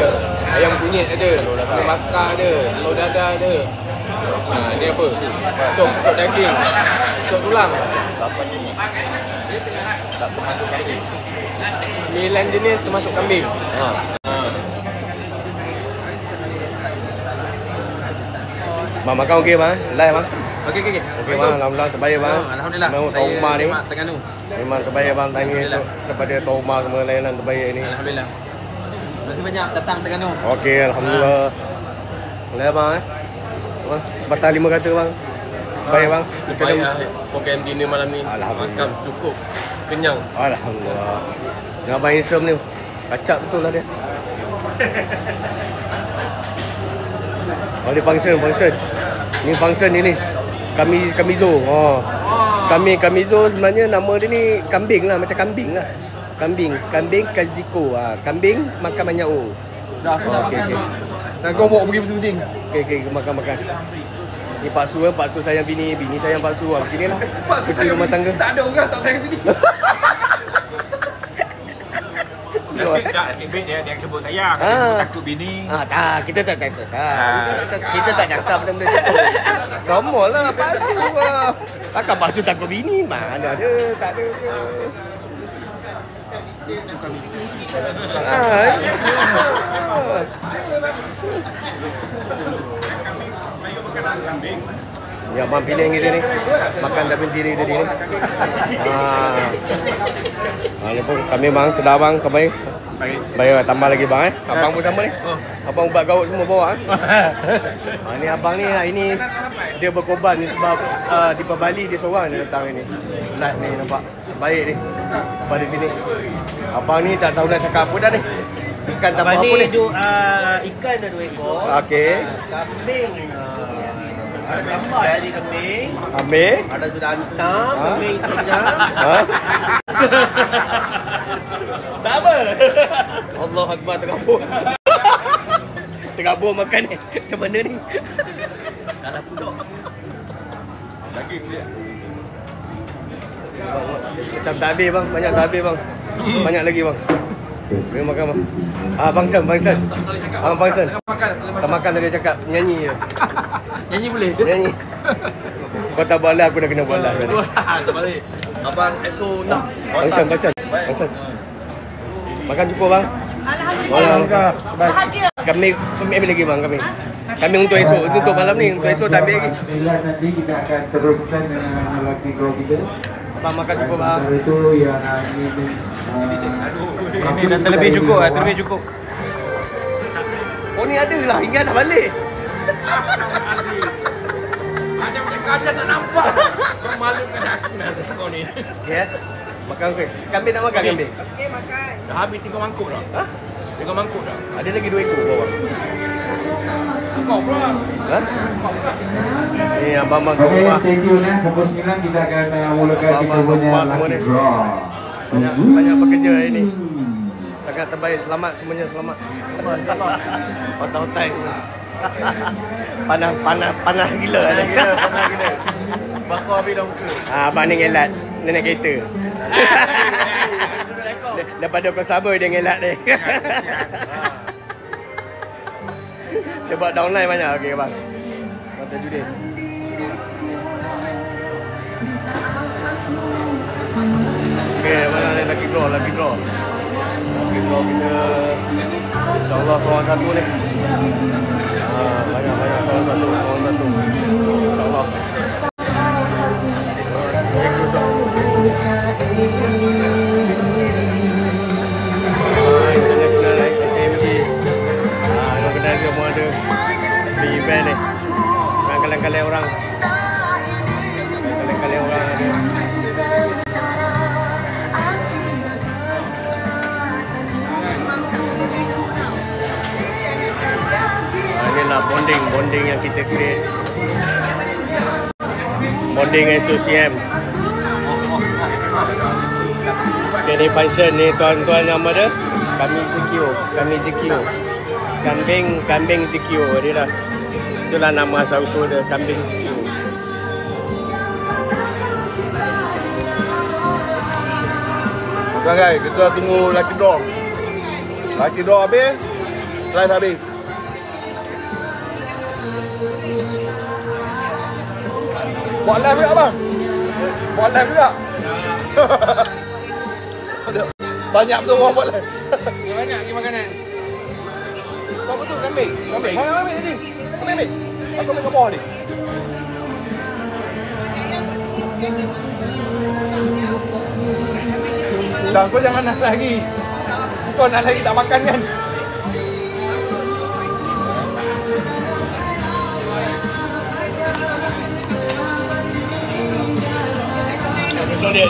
ayam kunyit ada, ayam bakar ada, telur dadah ada. Ni apa? Sop daging, sop tulang. 8 jenis. Tak termasuk kambing. 9 jenis termasuk kambing. Bang makan okey bang? Live bang? Okey. Okey bang, alhamdulillah terbaik bang. Alhamdulillah. Memang Tauma ni. Terengganu. Memang terbaik bang tanya tu daripada Tauma semua layanan terbaik ni. Alhamdulillah. Terima kasih banyak datang Terengganu. Okey, alhamdulillah. Live bang Bang, sebatang 5 kata bang. Baik bang. Macam mana program dinner malam ni? Makan cukup. Kenyang. Alhamdulillah. Dengan abang handsome ni. Kacak betul lah dia. Oh, ni function. Ni function ni. Kamizo. Kamizo sebenarnya nama dia ni kambing lah, macam kambing lah. Kambing kaziko. Kambing makan banyak o. Dah. Okey. Dan kau bawa pergi pusing-pusing. Okey, makan. Ni Pak Su sayang bini sayang Pak Su. Macam ni lah. Kerja rumah tangga. Tak ada orang tak sayang bini. Tak, dia sebut sayang. Takut bini. Tak, kita tak. Kita tak cakap benda-benda tu. Come on lah, Pak Su lah. Takkan Pak Su takut bini? Mana ada, tak ada. Ya, abang pilih yang kita ni. Makan tak berdiri tadi ni. Ni pun kami bang, sedar bang, kebaik. Baik, tambah lagi bang Abang pun sama ni. Abang ubat gaut semua bawa ni abang ni ini dia berkorban ni sebab di Bali dia seorang dia datang ni. Live ni nampak. Baik ni. Pada sini. Abang ni tak tahu nak cakap apa dah ni. Ikan tak apa ni. Ikan ada 2 ekor. Okey. Kambing. Ada gambar ya di kambing. Ambil. Ada sudah hantam, kambing terjang. Sama. Allah Akbar tergabur makan ni. Macam mana ni? Kalah pusok. Daging dia. Macam tak habis bang, banyak tak habis bang. Banyak lagi bang. Beri makan bang. Bangsan. Bangsan. Tak makan tadi cakap nyanyi je. Nyanyi boleh? Nyanyi. Kau tak buat lah, aku dah kena buat lah tadi. Tak balik. Abang EXO nak. Bangsan. Makan cukup bang? Alhamdulillah. Bahagia. Kami ambil lagi bang kami. Kami untuk esok, itu untuk malam ni, untuk esok tak ambil lagi. Nanti kita akan teruskan dengan lelaki draw kita. Abang makan cukup bang. Sementara itu yang Ini dah terlebih cukup. Oh ni ada lah, hingga dah balik. Ada macam kaca tak nampak. Kau malukan aku dah kau ni. Ya. Makan okey. Kambing tak makan kambing? Okey makan. Dah habis 3 mangkuk dah. 3 mangkuk dah. Ada lagi 2 ekor bawah. Kau pula. Ni abang kau. Okey, stay tune pukul 9 kita akan mulakan kita punya lucky draw. Banyak bekerja hari ni. Sangat terbaik, selamat semuanya, selamat. Hotai. Panah gila. Panah gila. Bakar habis dah muka. Abang ni ngelat naik kereta. Daripada kau sabar dia ngelat dia. Dia buat downline banyak. Okey bang. Kata Judin. Okey, mana ni lagi draw. Lagi draw kita insya-Allah seorang satu ni. Banyak seorang satu. Insya-Allah. International SMG. Yang kena dia mau ada di event ni. Kalian orang. Kalian orang ada. Inilah bonding yang kita create. Bonding SOCM. Okay, ni function ni tuan-tuan nama dia kami Zikio. Kambing Zikio dia dah. Itulah nama asal-usul dia, kambing Zikio. Okey guys, kita tunggu lucky draw. Lucky draw habis, live habis. Buat live juga bang? Buat live juga? Banyak betul orang buat live. Banyak lagi makanan. Kau betul kambing? Kambing ni. Kambing. Aku ambil ke bawah ni. Dah, kau jangan nak lagi. Kau nak lagi tak makan kan? Betul dia.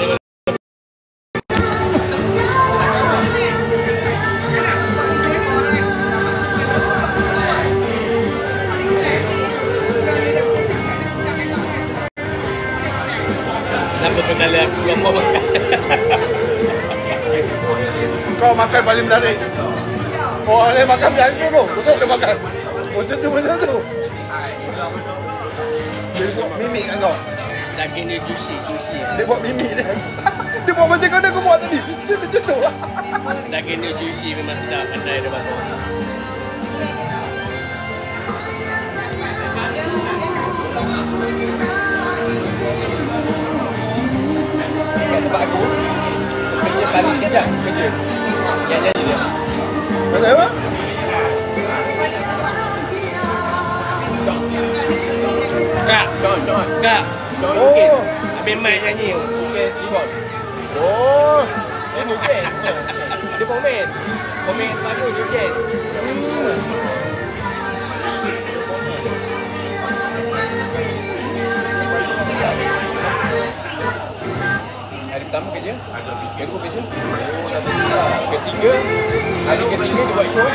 Kenapa kau nak aku yang mau makan? Kau makan paling menarik. Kau boleh makan biasa tu. Betul dia makan. Macam tu. Dia buat mimik kan kau? Daging dia juicy. Dia buat mimik dia. Dia buat macam kau buat tadi. Macam tu. Daging dia juicy memang sedap, pandai dia bakar. Tempat aku kerja paling kejap kerja. Yang nyanyi dia. Macam apa? Kak. Oh. Habis mic nyanyi. Okey, keyboard. Oh. Dia mujen. Dia komen. Komen baru mujen. Hari pertama kerja, kedua kerja. Ketiga dia buat show.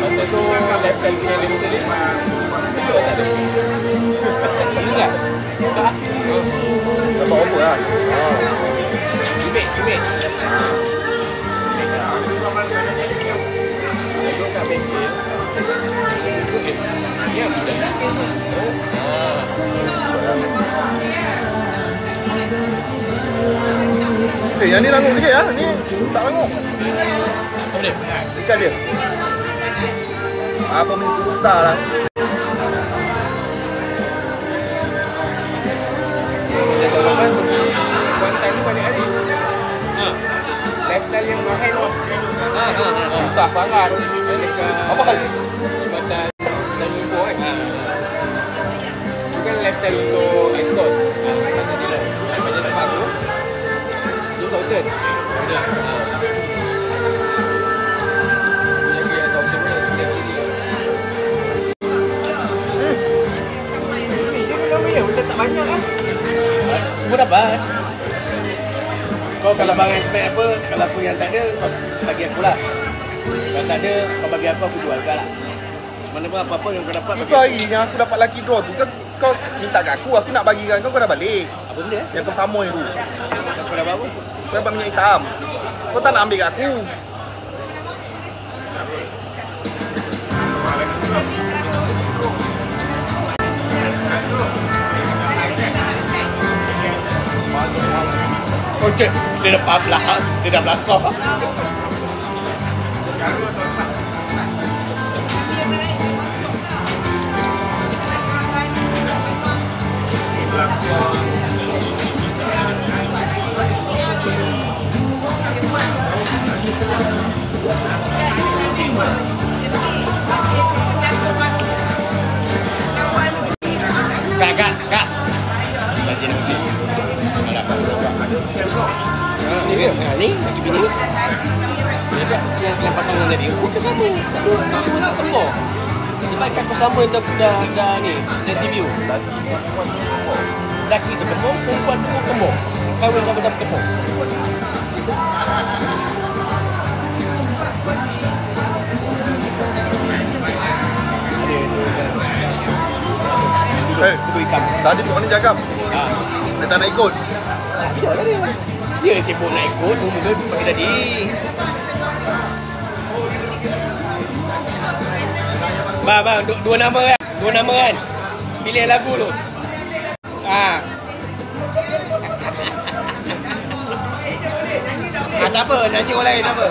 Masa tu lifestyle punya level dia. Itu tak ada. Ingat? Dapat apa lah? Image. Itu kat bensin. Ya, budak lelaki tu. Yang ni rangup sikit lah. Ni tak rangup. Apa dia? Ikan dia. Apa minta besar lah. Dia tolong kan konten ni balik hari. Lifestyle yang mahal tu. Susah sangat. Apa hal? Macam dan info kan. Bukan lifestyle untuk export. Macam tempat tu. Dia hotel. Tak banyak kan? Semua dapat. Kau kalau barang expect apa, kalau aku yang tak ada, kau bagi aku lah. Kalau tak ada, kau bagi aku jual kau lah. Mana pun apa-apa yang kau dapat. Itu hari yang aku dapat lucky draw tu, kau minta kat aku nak bagikan kau dah balik. Apa benda? Yang kau samoy tu. Kau dapat apa? Kau dapat minyak hitam. Kau tak nak ambil kat aku. Dia dah belasah. Kak. Lagi nasi. Ni lagi bini. Yang pasang tadi. Kita sama. Kita nak tembok. Sebab kat sama dah ni, dah review. Laki tu tembok, perempuan tu tembok. Kahwin sama-sama tembok. Itu ikan. Tadi tu mana jaga? Dia tak nak ikut. Biarlah dia. Dia sibuk nak ikut, mula pagi tadi. Bang, dua nama kan? Pilih lagu tu. Tak apa, nyanyi orang lain tak apa.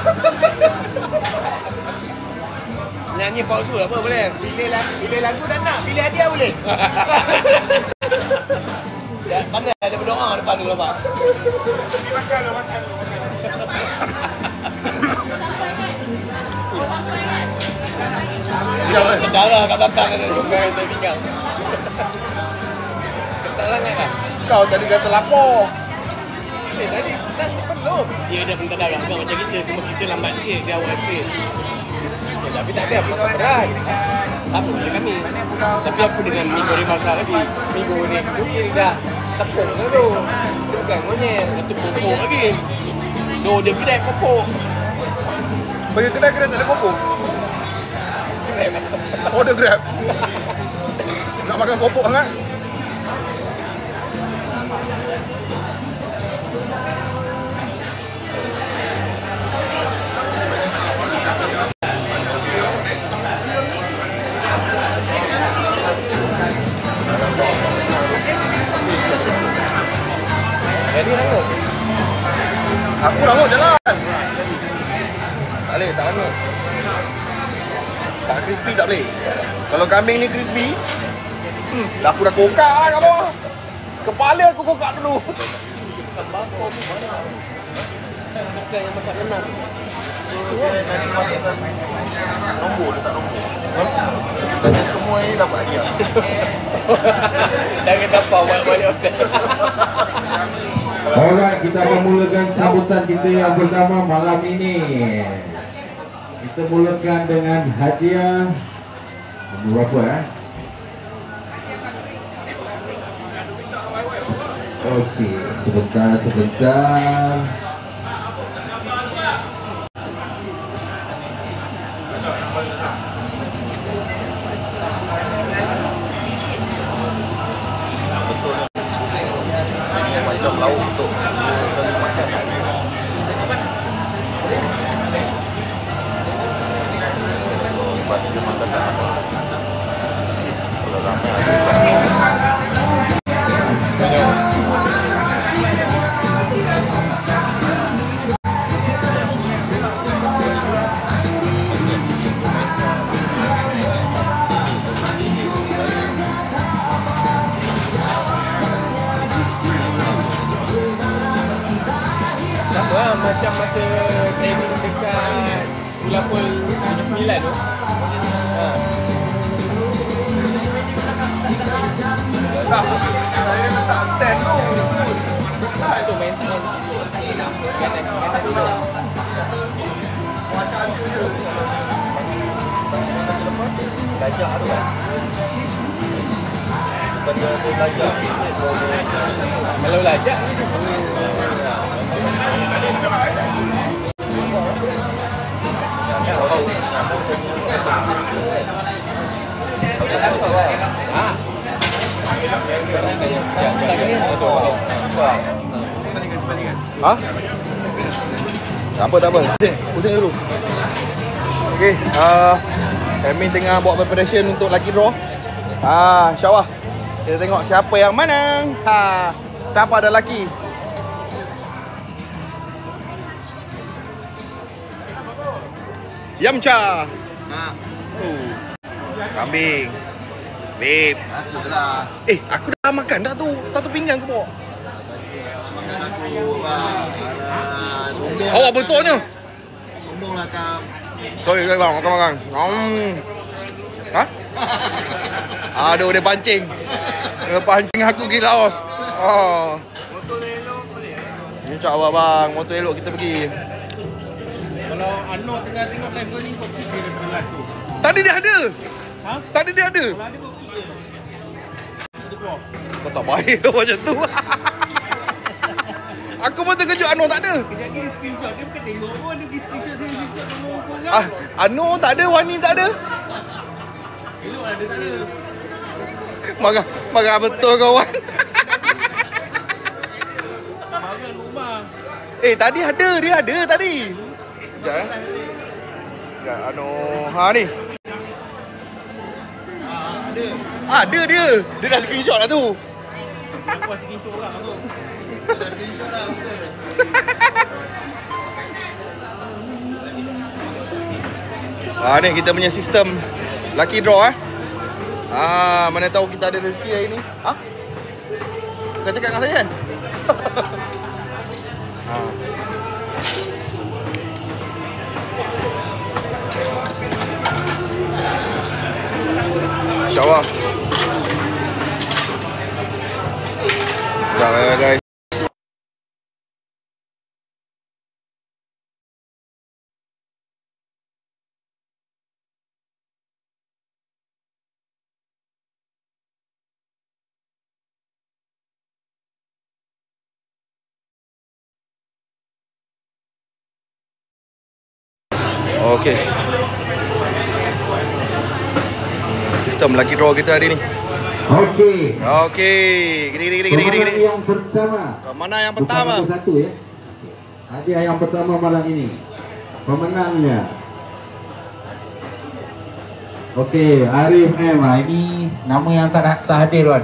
Nyanyi palsu apa boleh? Pilih lagu tak nak, pilih hadiah boleh. Pandai ada berdoa depan tu lah Pak. Darah kat belakang ada juga yang saya tinggal. Ketak sangat kan? Kau tadi kata lapor. Tadi penuh. Dia dah minta darah kan macam kita. Cuma kita lambat sikit di awal sikit. Tapi tak ada apa berat. Apa boleh kami. Tapi aku dengan Minggu ni masak lagi. Minggu ni dia dah tepuk lah tu. Dia bukan monyet. Dia pupuk lagi. Dia kedai pupuk. Bagi kedai tak ada pupuk. Order Grab. Nak makan kopok sangat. Jadi rangut. Aku rangut jalan. Tak boleh, tak rangut. Tak crispy tak boleh. Kalau kambing ni crispy, dah aku dah kokak lah kat bawah. Kepala aku kokak dulu. Bukan yang masak renang. Nanti masukkan nombor, letak nombor. Dan semua ni dapat hadiah. Jangan dapat balik hotel. Alright, kita akan mulakan sambutan kita yang pertama malam ini. Kita mulakan dengan hadiah. Berapa Okey, sebentar. Macam lauk untuk makan. Buat dia makan tak apa. Kalau ramai macam masa training dekat Ulapul 79 tu. tak, saya letak stand tu. Itu main tangan. Lajak tu kan? Benda tu lajak. Kalau lajak ni Tak apa. Pusing dulu. Okey, kami tengah buat preparation untuk lucky draw. InsyaAllah kita tengok siapa yang menang. Siapa ada lucky. Yamcha. Kambing. Babe. Asyiklah. Aku dah makan dah tu. Satu pinggan aku bawa. Makan aku sombong. Awak besarnya. Sombonglah kau. Sorry bang, makan. Ha? Aduh, dia pancing. Dia pancing aku pergi Laos. Motor elok boleh. Ni cak awak bang, motor elok kita pergi. Kalau Anwar tengah tengok live kau ni, kau pergi daripada live tu. Tadi dia ada. Ha? Tadi dia ada. Kalau ada kau pergi je. Dia keluar. Kau tak baik macam tu. Aku pun terkejut Anwar tak ada. Kejap lagi dia screenshot. Dia bukan tengok pun. Dia screenshot saya screenshot tengok korang. Anwar tak ada, Wani tak ada. Elok lah dia tak ada. Marah betul kawan. Marah rumah. Tadi ada, dia ada tadi. Sekejap Sekejap, ni. Ada dia. Dia dah screenshot lah tu. Aku screenshot orang tu. Dah screenshot lah. Ni kita punya sistem lucky draw mana tahu kita ada rezeki hari ni. Kau cakap dengan saya kan? InsyaAllah. Sekejap guys. Okey. Sistem lucky draw kita hari ni. Okey. Gini. Yang pertama. Mana yang pertama? Bukan satu ya. Hadiah yang pertama malam ini. Pemenangnya. Okey, Arif M. Ini nama yang tak hadir kan?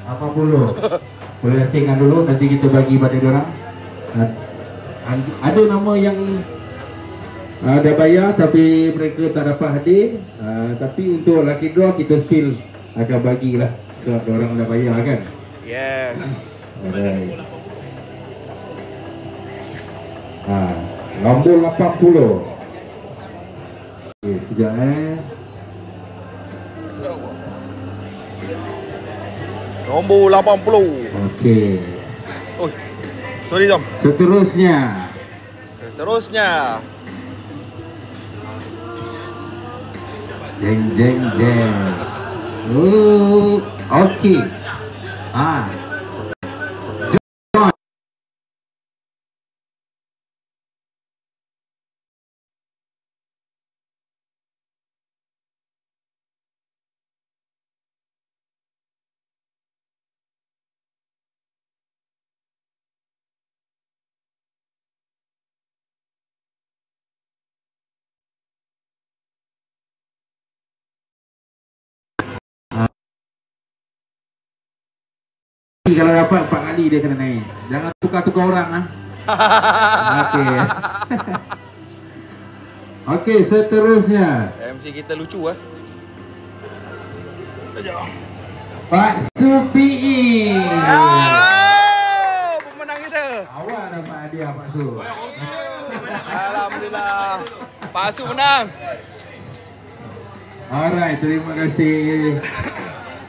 Apa puluh? Boleh asingkan dulu, nanti kita bagi pada diorang. Ada nama yang dah bayar tapi mereka tak dapat hadir. Tapi untuk lucky draw kita still akan bagilah sebab diorang dah bayar kan. Yes. Alright. Nombor 80. Okey, sekejap Nombor 80. Okey. Oh. Sorry Jom. Seterusnya. Jeng. Okey. Kalau dapat 4 kali dia kena naik. Jangan tukar-tukar orang Okey. Okey, seterusnya. MC kita lucu Pak Supi. Pemenang kita. Awak dapat hadiah Pak Su. Alhamdulillah. Pak Su menang. Alright, terima kasih.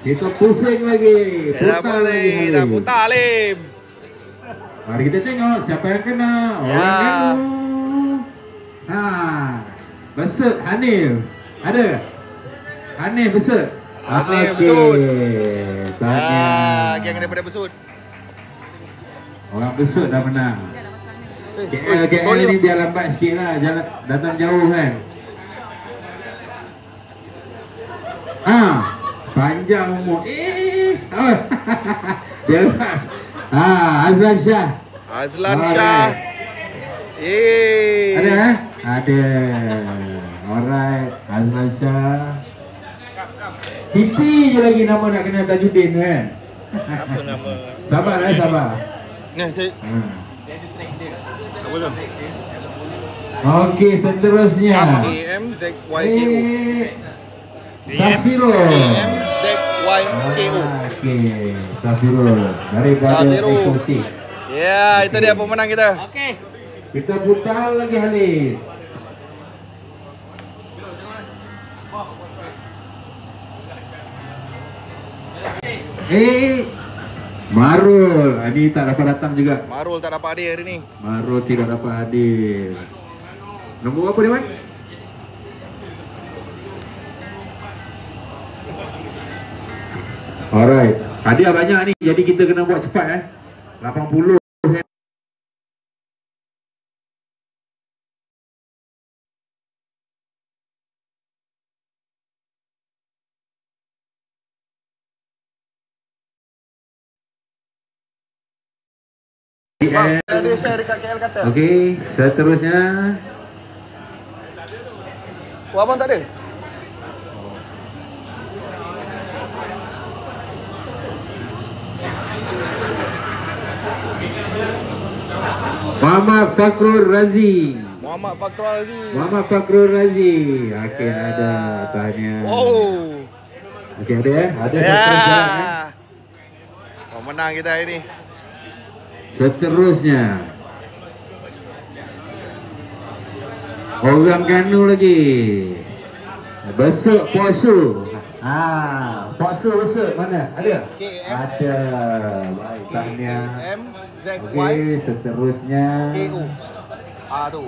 Kita pusing lagi. Putar lagi. Dah putar Alim. Mari kita tengok siapa yang kena. Orang Besut Hanif. Ada? Hanif Besut. Hanif Besut. Tanya. Geng daripada Besut. Orang Besut dah menang. KL ni biar lambat sikit lah. Jalan datang jauh kan. Panjang umur. Dia lepas. Azlan Shah. Ada Ada. Alright, Azlan Shah. Cipi je lagi nama nak kena Tajudin kan. Apa nama? Sabar. Ni saya. Apa tu? Okey, seterusnya. AMZYKO. Safirul. AMZYKO. Okey, Safirul daripada Exo 6. Ya, itu dia pemenang kita. Okey. Kita putar lagi Halid. Marul, ini tak dapat datang juga. Marul tak dapat hadir hari ni. Marul tidak dapat hadir. Nombor apa dia, Man? Alright, hadiah banyak ni, jadi kita kena buat cepat 80. Ada share dekat KL kata. Okey, seterusnya. Oh, abang tak ada? Muhammad Fakrul Razi. Muhammad Fakrul Razi. Muhammad Fakrul Razi. Okey, ada tahniah. Oh. Okey, ada Ada seterusnya. Pemenang kita hari ni. Seterusnya. Orang Ganu lagi. Besok puasa. Puasa besok mana? Ada? Ada. Baik, tahniah. Okey, seterusnya. KO. Tu.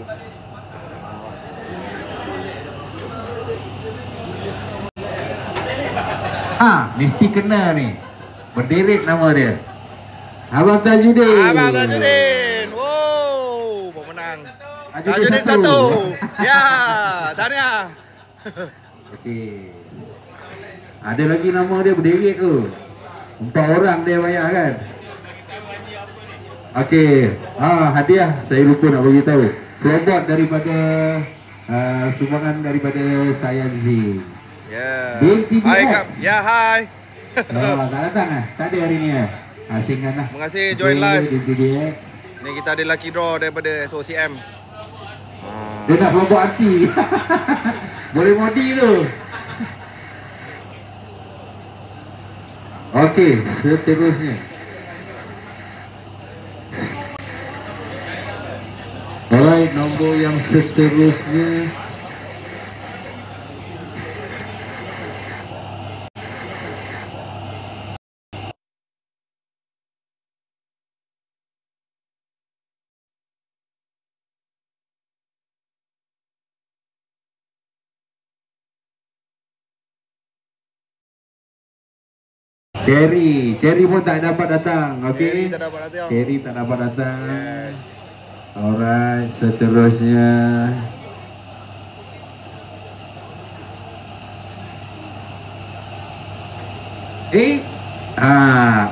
Mesti kena ni. Berderet nama dia. Abang Tajudin. Abang Tajudin. Wow, pemenang. Tajudin satu. Ya, tahniah. Okey. Ada lagi nama dia berderet tu. 4 orang dia bayar kan. Okey. Hadiah saya lupa nak bagi tahu. Floorboard daripada sumbangan daripada Sayan Z. Ya. Binti Hai Kak. Ya, hai. Tak datang tak ada hari ni Asingan lah. Terima kasih join live. Binti dia. Ni kita ada lucky draw daripada SOCM. Dia nak floorboard hati. Boleh modi tu. Okey, seterusnya. Alright, nombor yang seterusnya. Cherry pun tak dapat datang. Okey. Cherry tak dapat datang. Yes. Alright, seterusnya.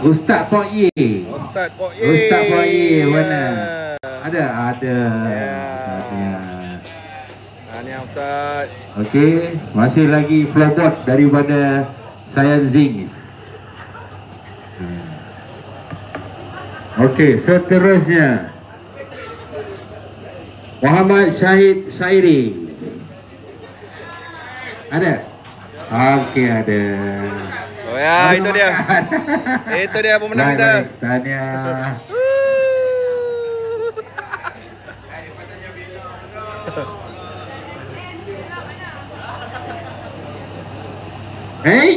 Ustaz Pok Ye. Ustaz Pok Ye. Ustaz Pok Ye mana? Ada. Tahniah Ustaz. Okey, masih lagi floorboard daripada Sayan Zing. Okey, seterusnya Muhammad Syahid Sairi. Ada? Okey, ada. Oh ya, itu dia. Itu dia pemenang kita. Tahniah. Hai.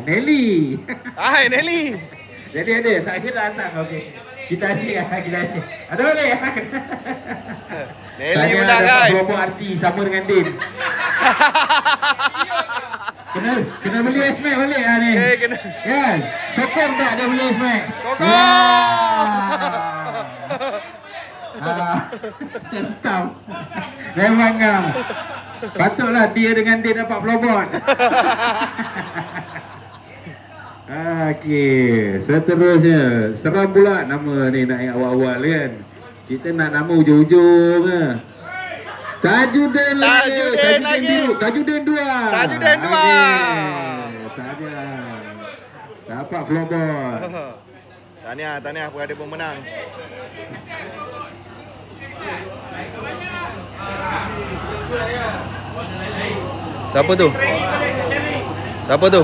Nelly. Hai Nelly. Jadi ada, tak kira datang. Okey. Kita asyik. Ada boleh? Nelly menang guys. Saya dapat arti sama dengan Din. Kena beli S-Max balik ni. Kena. Kan? Sokong tak dia beli S-Max? Sokong. Hitam. Memang ngam. Patutlah dia dengan Din dapat floorboard. Okey, seterusnya. Seram pula nama ni nak yang awal-awal kan. Kita nak nama ujung-ujung Tajudin lagi. Tajudin biru. Tajudin 2. Tajudin 2. Tahniah. Dapat floorboard. Tahniah kepada pemenang. Siapa tu? Siapa tu?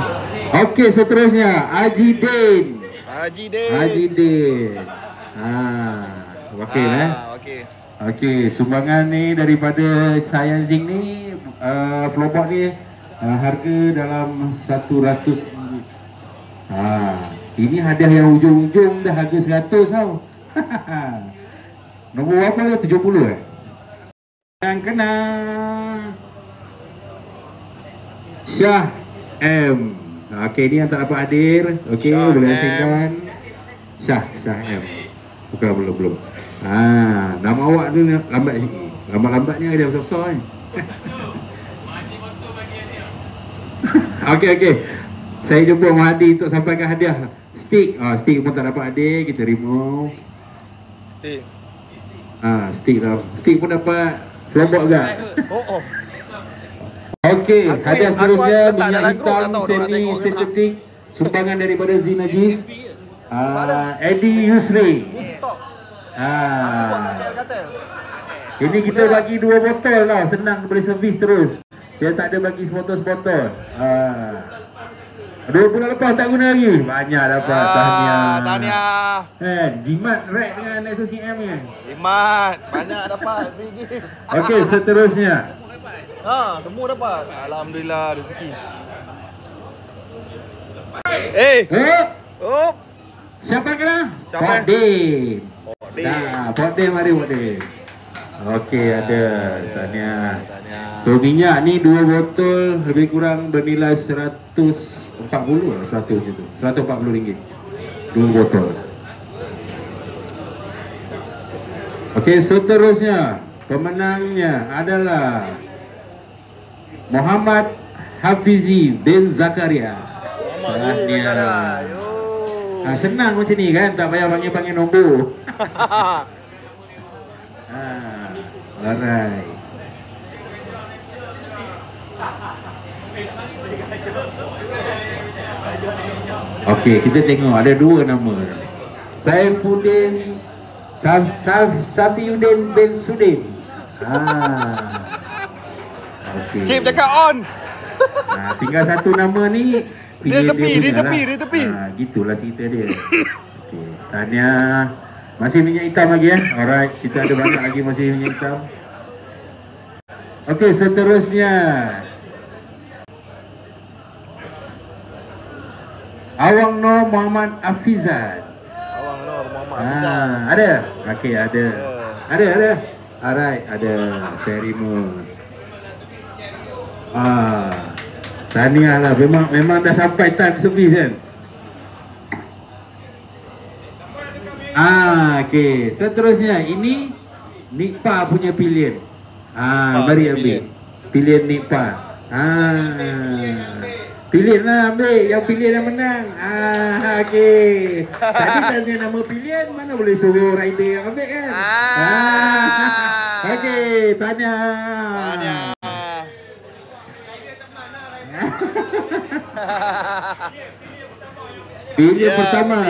Okey, seterusnya Haji Din. Haji Din. Haji Din. Wakil Okey. Okey, sumbangan ni daripada Sayan Zing ni, flowboard ni harga dalam 100 ringgit. Ini hadiah yang ujung-ujung dah harga 100 tau. Nombor berapa? 70 Yang kena Syah M. Okey, ni yang tak dapat hadir. Okey, boleh asingkan. Syah M. Bukan, belum. Nama awak tu lambat sikit. Lambat-lambatnya dia besar-besar ni. Okey. Saya jumpa Mahdi untuk sampaikan hadiah stick. Stick pun tak dapat hadir, kita remove. Stick. Stick dah. Stick pun dapat flowboard juga. Okey, hadiah seterusnya minyak hitam semi sintetik sumbangan daripada Zinajis. Eddie Yusri. Ini kita bagi 2 botol tau, senang boleh servis terus. Dia tak ada bagi sebotol-sebotol. 2 bulan lepas tak guna lagi. Banyak dapat. Tahniah. Jimat rek dengan SOCM ni. Jimat. Banyak dapat. Okey, seterusnya. Semua dapat. Alhamdulillah rezeki. Siapa kena? Podin. Podin mari Podin. Okey, ada. Tahniah. So minyak ni 2 botol lebih kurang bernilai 140 macam tu. 140 ringgit. 2 botol. Okey, seterusnya pemenangnya adalah Muhammad Hafizi bin Zakaria. Tahniah. Senang macam ni kan, tak payah panggil nombor. Alright. Okey, kita tengok ada 2 nama. Saifuddin Safiuddin bin Sudin. Okey. Cip cakap on. Tinggal 1 nama ni. Dia tepi. Gitulah cerita dia. Okey, tahniah. Masih minyak hitam lagi Alright, kita ada banyak lagi masih minyak hitam. Okey, seterusnya Awang Nur Muhammad Afizan. Ada? Okey, ada. Ada. Alright, ada. Saya terima. Tahniah lah. Memang dah sampai time servis kan. Okey. Seterusnya ini Nikpa punya pilihan. Mari ambil. Pilihan Nikpa. Pilihan lah ambil. Yang pilihan yang menang. Okey. Tadi tanya nama pilihan, mana boleh suruh rider yang ambil kan. Okey. Tahniah. Pilihan pertama.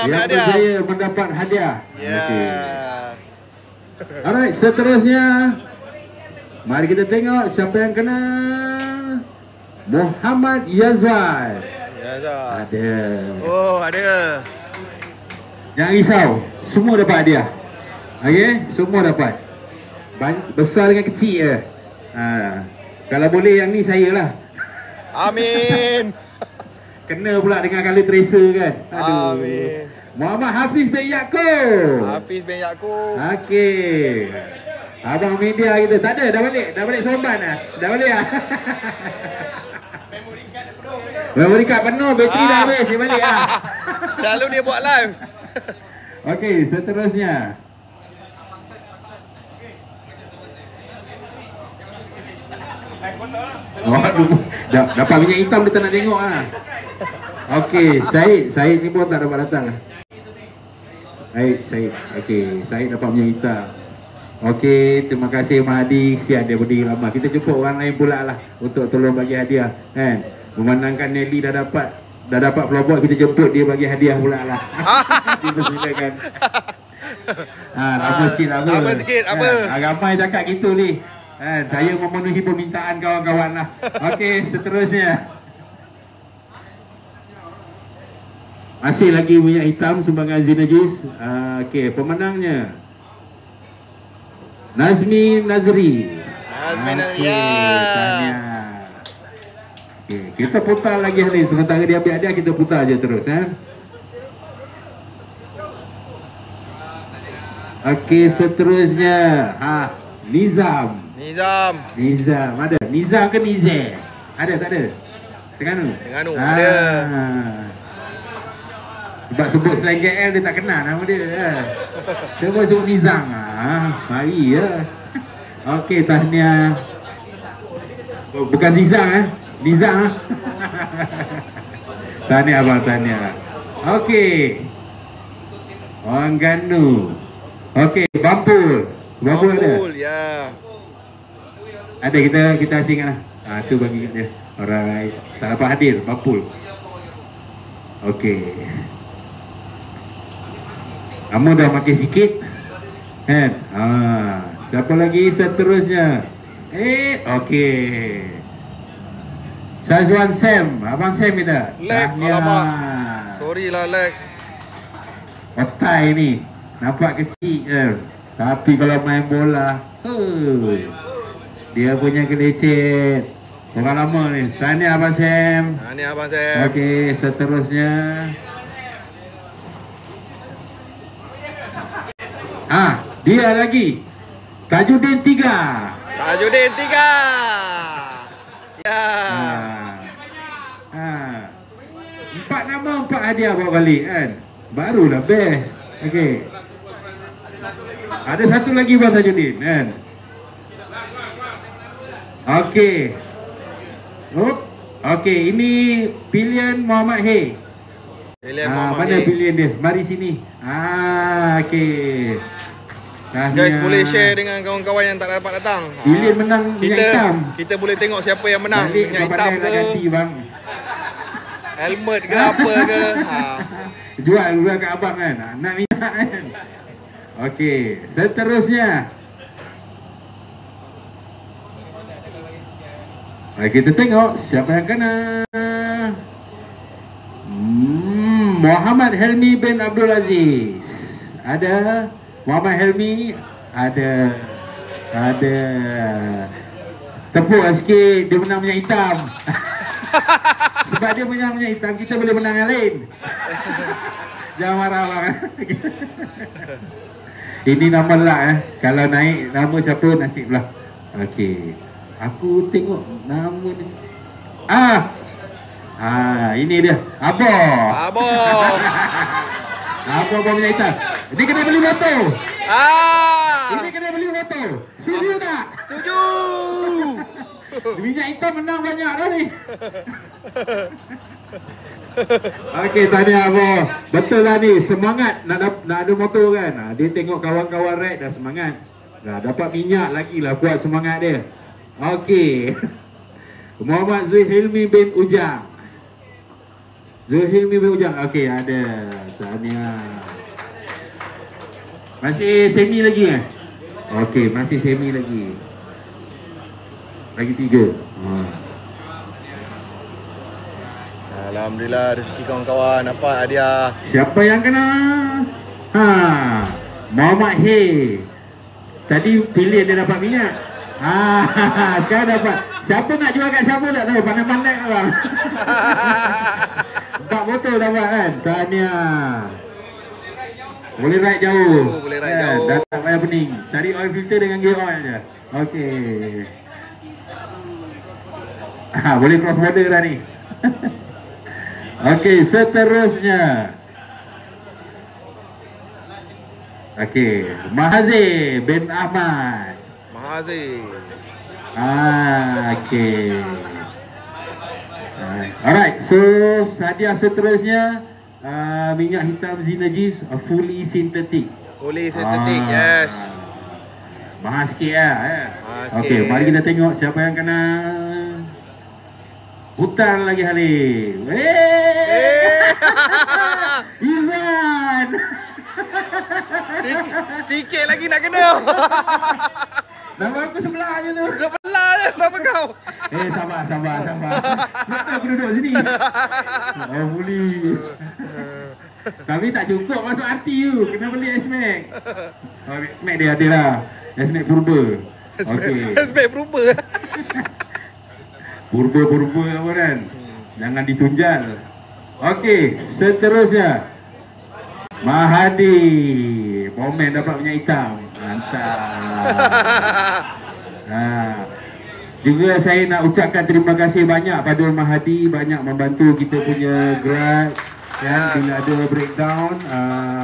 Yang berjaya mendapat hadiah. Okey. Alright, seterusnya mari kita tengok siapa yang kena. Muhammad Yazwan. Ada. Ada. Jangan risau, semua dapat hadiah. Okey, semua dapat. Besar dengan kecil je. Kalau boleh yang ni saya lah. Amin. Kena pula dengan color tracer kan. Amin. Muhammad Hafiz bin Yaakob. Okey. Abang media kita tak ada, dah balik Somban dah. Dah balik ah. Memory card penuh, bateri dah habis, dia balik ah. Selalu dia buat live. Okey, seterusnya. Dapat minyak hitam dia tak nak tengok ah. Okey, Syed ni pun tak dapat datang. Syed. Okey, Syed dapat minyak hitam. Okey, terima kasih Mahdi. Siap dia berdiri lama. Kita jumpa orang lain pula lah untuk tolong bagi hadiah kan. Memandangkan Nelly dah dapat flowboard, kita jemput dia bagi hadiah pula lah. Dipersilakan. Nama sikit apa? Nama sikit apa? Ramai cakap gitu ni. Saya memenuhi permintaan kawan-kawan lah. Okey, seterusnya. Masih lagi minyak hitam sumbangan Zinajis. Okey, pemenangnya Nazmi Nazri. Tahniah. Okey, kita putar lagi hari sementara dia ambil hadiah, kita putar aja terus Okey, seterusnya Nizam. Ada. Nizam ke Nizam? Ada tak ada? Terengganu ada. Sebab sebut selain KL dia tak kenal nama dia. Dia boleh sebut Nizam. Mari ya. Okey, tahniah. Bukan Zizam Nizam. Tahniah abang, tahniah. Okey. Orang Ganu. Okey, Bampul ada? Ya. Ada, kita asingkan lah. Tu bagi kat dia. Alright. Tak dapat hadir, Bampul. Okey. Kamu dah makin sikit kan? Siapa lagi seterusnya? Okey. Sazwan Sam. Abang Sam kita. Alamak. Sorry lah lag. Otai ni nampak kecil tapi kalau main bola dia punya kelecet. Orang lama ni. Tahniah Abang Sam. Okey, seterusnya dia lagi Tajudin 3. Ya. 4 nama 4 hadiah bawa balik kan. Barulah best. Okey. Ada satu lagi Bang Tajudin kan. Okey. Okey, ini pilihan Muhammad Hay. Mana pilihan dia? Mari sini. Okey. Guys, boleh share dengan kawan-kawan yang tak dapat datang. Pilihan menang minyak hitam. Kita boleh tengok siapa yang menang. Balik minyak hitam ke ganti bang. Helmet ke apa ke. Jual kat abang kan. Nak minyak kan. Okey, seterusnya. Kita tengok siapa yang kena. Muhammad Helmi bin Abdul Aziz. Ada Muhammad Helmi. Ada tepuk sikit. Dia menang minyak hitam. Sebab dia menang minyak hitam, kita boleh menang yang lain. Jangan marah bang. Ini nama lah Kalau naik nama siapa nasib lah. Okey. Aku tengok nama ni. Ini dia. Abah minyak hitam. Ini kena beli motor. Ini kena beli motor. Setuju tak? Setuju. Minyak hitam menang banyak dah ni. Okey, tahniah Abah. Betul lah ni, semangat nak ada motor kan. Dia tengok kawan-kawan ride dah semangat. Dah dapat minyak lagi lah, kuat semangat dia. Okey. Muhammad Zulhilmi bin Ujang. Okey, ada. Tahniah. Masih semi lagi Okey, masih semi lagi. Lagi 3. Alhamdulillah, rezeki kawan-kawan dapat hadiah. Siapa yang kena? Muhammad Hay. Tadi pilih dia dapat minyak. Sekarang dapat. Siapa nak jual kat siapa tak tahu. Pandai-pandai abang. 4 botol dapat kan. Tahniah. Boleh ride jauh. Dah tak payah pening. Cari oil filter dengan gear oil je. Okey. Boleh cross border dah ni. Okey, seterusnya. Okey, Mahazir bin Ahmad. Okey. Alright, so hadiah seterusnya minyak hitam Zinajis fully synthetic. Yes. Mahal sikit lah Okey, mari kita tengok siapa yang kena. Putar lagi hari. Izan. Sikit lagi nak kena. Nama aku sebelah je tu. Sebelah je nama kau. Sabar. Cepat aku duduk sini. Oh, boleh. Tapi tak cukup masuk hati tu. Kena beli S-Max. Oh, S-Max dia ada lah. S-Max Purba. Okey. S-Max Purba. Purba apa kan? Jangan ditunjal. Okey, seterusnya. Mahadi. Momen dapat minyak hitam. Mantap. Juga saya nak ucapkan terima kasih banyak pada Mahadi, banyak membantu kita punya grad kan, bila ada breakdown.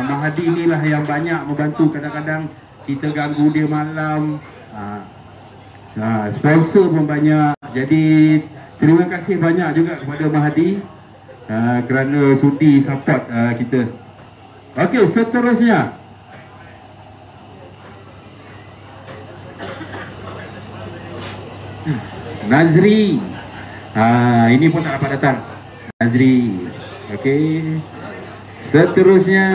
Mahadi inilah yang banyak membantu, kadang-kadang kita ganggu dia malam. Sponsor pun banyak. Jadi terima kasih banyak juga kepada Mahadi kerana sudi support kita. Okey, seterusnya Nazri. Ini pun tak dapat datang. Nazri. Okey. Seterusnya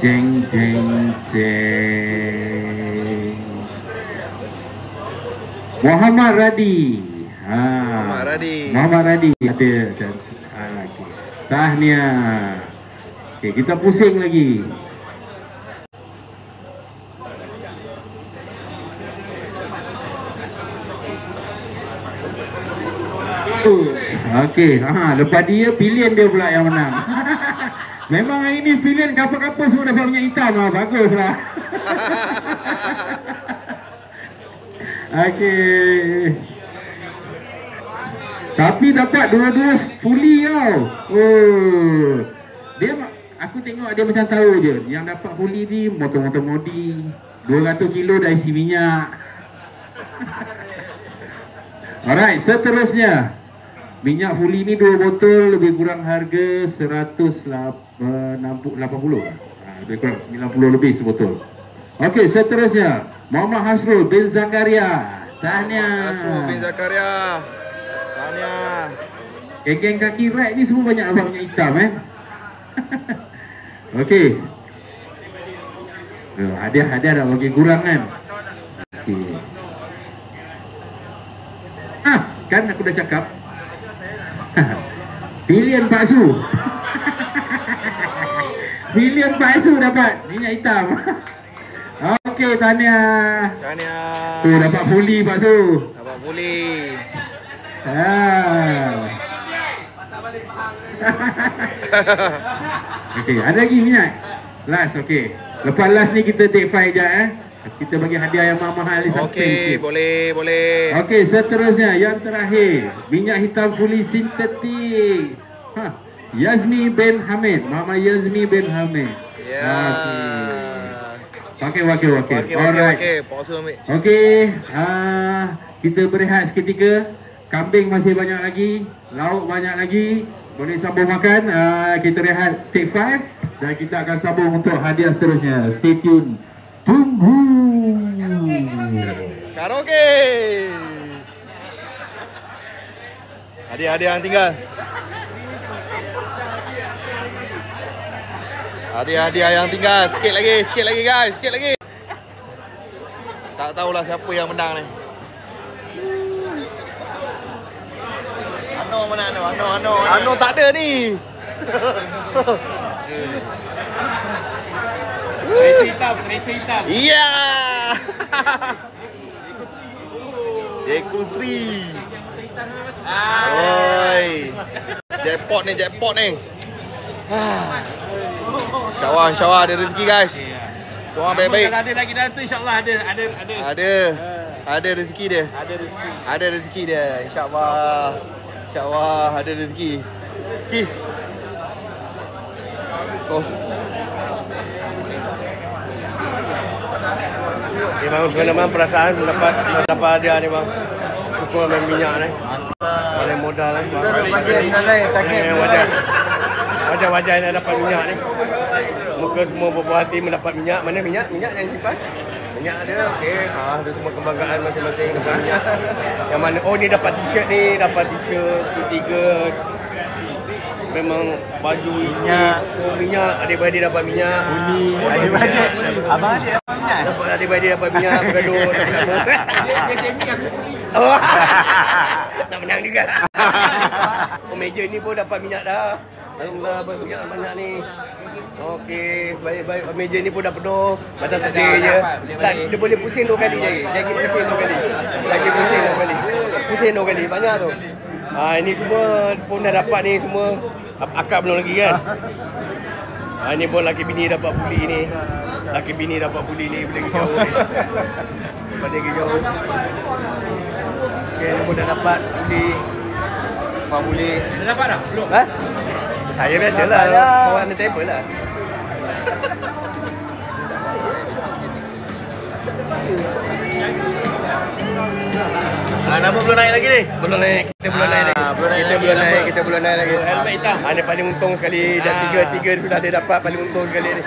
jeng. Muhammad Radi. Muhammad Radi ada. Okey. Tahniah. Okey, kita pusing lagi. Okey, lepas dia pilihan dia pula yang menang. Memang hari ni pilihan kapal-kapal semua dapat minyak hitam lah. Baguslah. Okey. Tapi dapat dua-dua fully tau. Oh. Aku tengok dia macam tahu je. Yang dapat fully ni motor-motor modi. 200 kilo dah isi minyak. Alright, seterusnya. Minyak fully ni 2 botol lebih kurang harga 180. Lebih kurang 90 lebih sebotol. Okey, seterusnya Muhammad Hasrul bin Zakaria. Tahniah. Hasrul bin Zakaria. Tahniah. Geng-geng kaki right ni semua banyak dapat minyak hitam Okey. Hadiah dah bagi kurang kan. Okey. Kan aku dah cakap pilihan bakso. Pilihan bakso dapat minyak hitam. Okey, tahniah. Tu dapat fully bakso. Dapat fully. Okey, ada lagi minyak. Last, okey. Lepas last ni kita take 5 je Kita bagi hadiah yang mahal ni, suspense sikit. Boleh. Okey, seterusnya yang terakhir, minyak hitam fully sintetik. Yazmi bin Hamid, Mama Yazmi bin Hamid. Okey. Alright. Okey, kita berehat seketika. Kambing masih banyak lagi, lauk banyak lagi. Boleh sambung makan. Kita rehat take 5 dan kita akan sambung untuk hadiah seterusnya. Stay tune. Tunggu. Karaoke. Hadiah yang tinggal. Hadiah yang tinggal. Sikit lagi guys, sikit lagi. Tak tahulah siapa yang menang ni. Ano tak ada ni. Tracer hitam. Iya. Ekrus 3. Oi. Jackpot ni. InsyaAllah ada rezeki guys. Doa baik-baik. Kalau ada lagi dalam tu insyaAllah ada. Ada rezeki dia. Ada rezeki dia. InsyaAllah ada rezeki. Oh. Memang perasaan dapat hadiah ni bang. Syukur main minyak ni. Paling modal ni. Kita dah bagian nilai target. Wajah yang dapat minyak ni. Muka semua berbuah hati mendapat minyak. Mana minyak? Minyak yang simpan. Minyak ada. Okey. Ada semua kebanggaan masing-masing dapat minyak. Yang mana? Oh ni dapat t-shirt ni. Dapat t-shirt. Security guard. memang baju minyak, adik-beradik dapat minyak. Adik-beradik. Abang adik dapat minyak. Dapat adik-beradik dapat minyak, bergaduh sama-sama. Dia semi aku beli. Oh. Nak menang juga. Meja ni pun dapat minyak dah. Alhamdulillah dapat minyak banyak ni. Okey, baik-baik. Meja ni pun dah penuh. Macam sedih je. Tak, dia boleh pusing 2 kali je. Lagi pusing 2 kali. Lagi pusing 2 kali. Pusing 2 kali. Banyak tu. Ini semua pun dah dapat ni semua. Akak belum lagi kan. Ini pun laki bini dapat puli ni. Laki bini dapat puli ni. Boleh pergi jauh ni. Boleh pergi jauh. Okey, ni pun dah dapat puli. Apa boleh. Dah dapat dah? Belum? Ha? Saya biasalah. Bawa under table lah. Nama belum naik lagi ni? Belum naik. Kita belum naik lagi. Kita belum naik lagi. Helmet hitam. Ini paling untung sekali. Dah tiga sudah dia dapat paling untung sekali ni.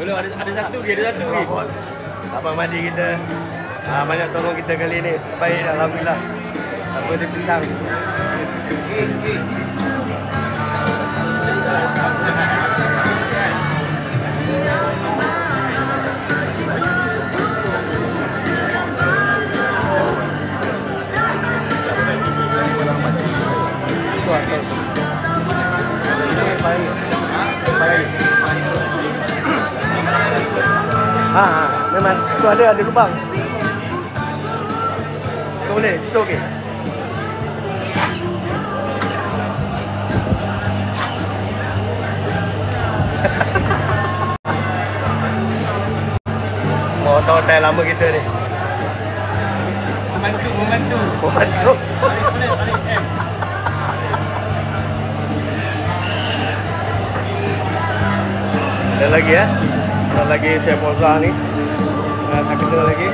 Belum ada satu lagi. Abang mandi kita. Banyak tolong kita kali ni. Baik, alhamdulillah. Apa dia pisang. Memang tu ada lubang. Tu boleh, tu okey. Mau tahu hotel lama kita ni. Membantu. Ada lagi ya? Ada lagi saya posa ni. Tak kena lagi.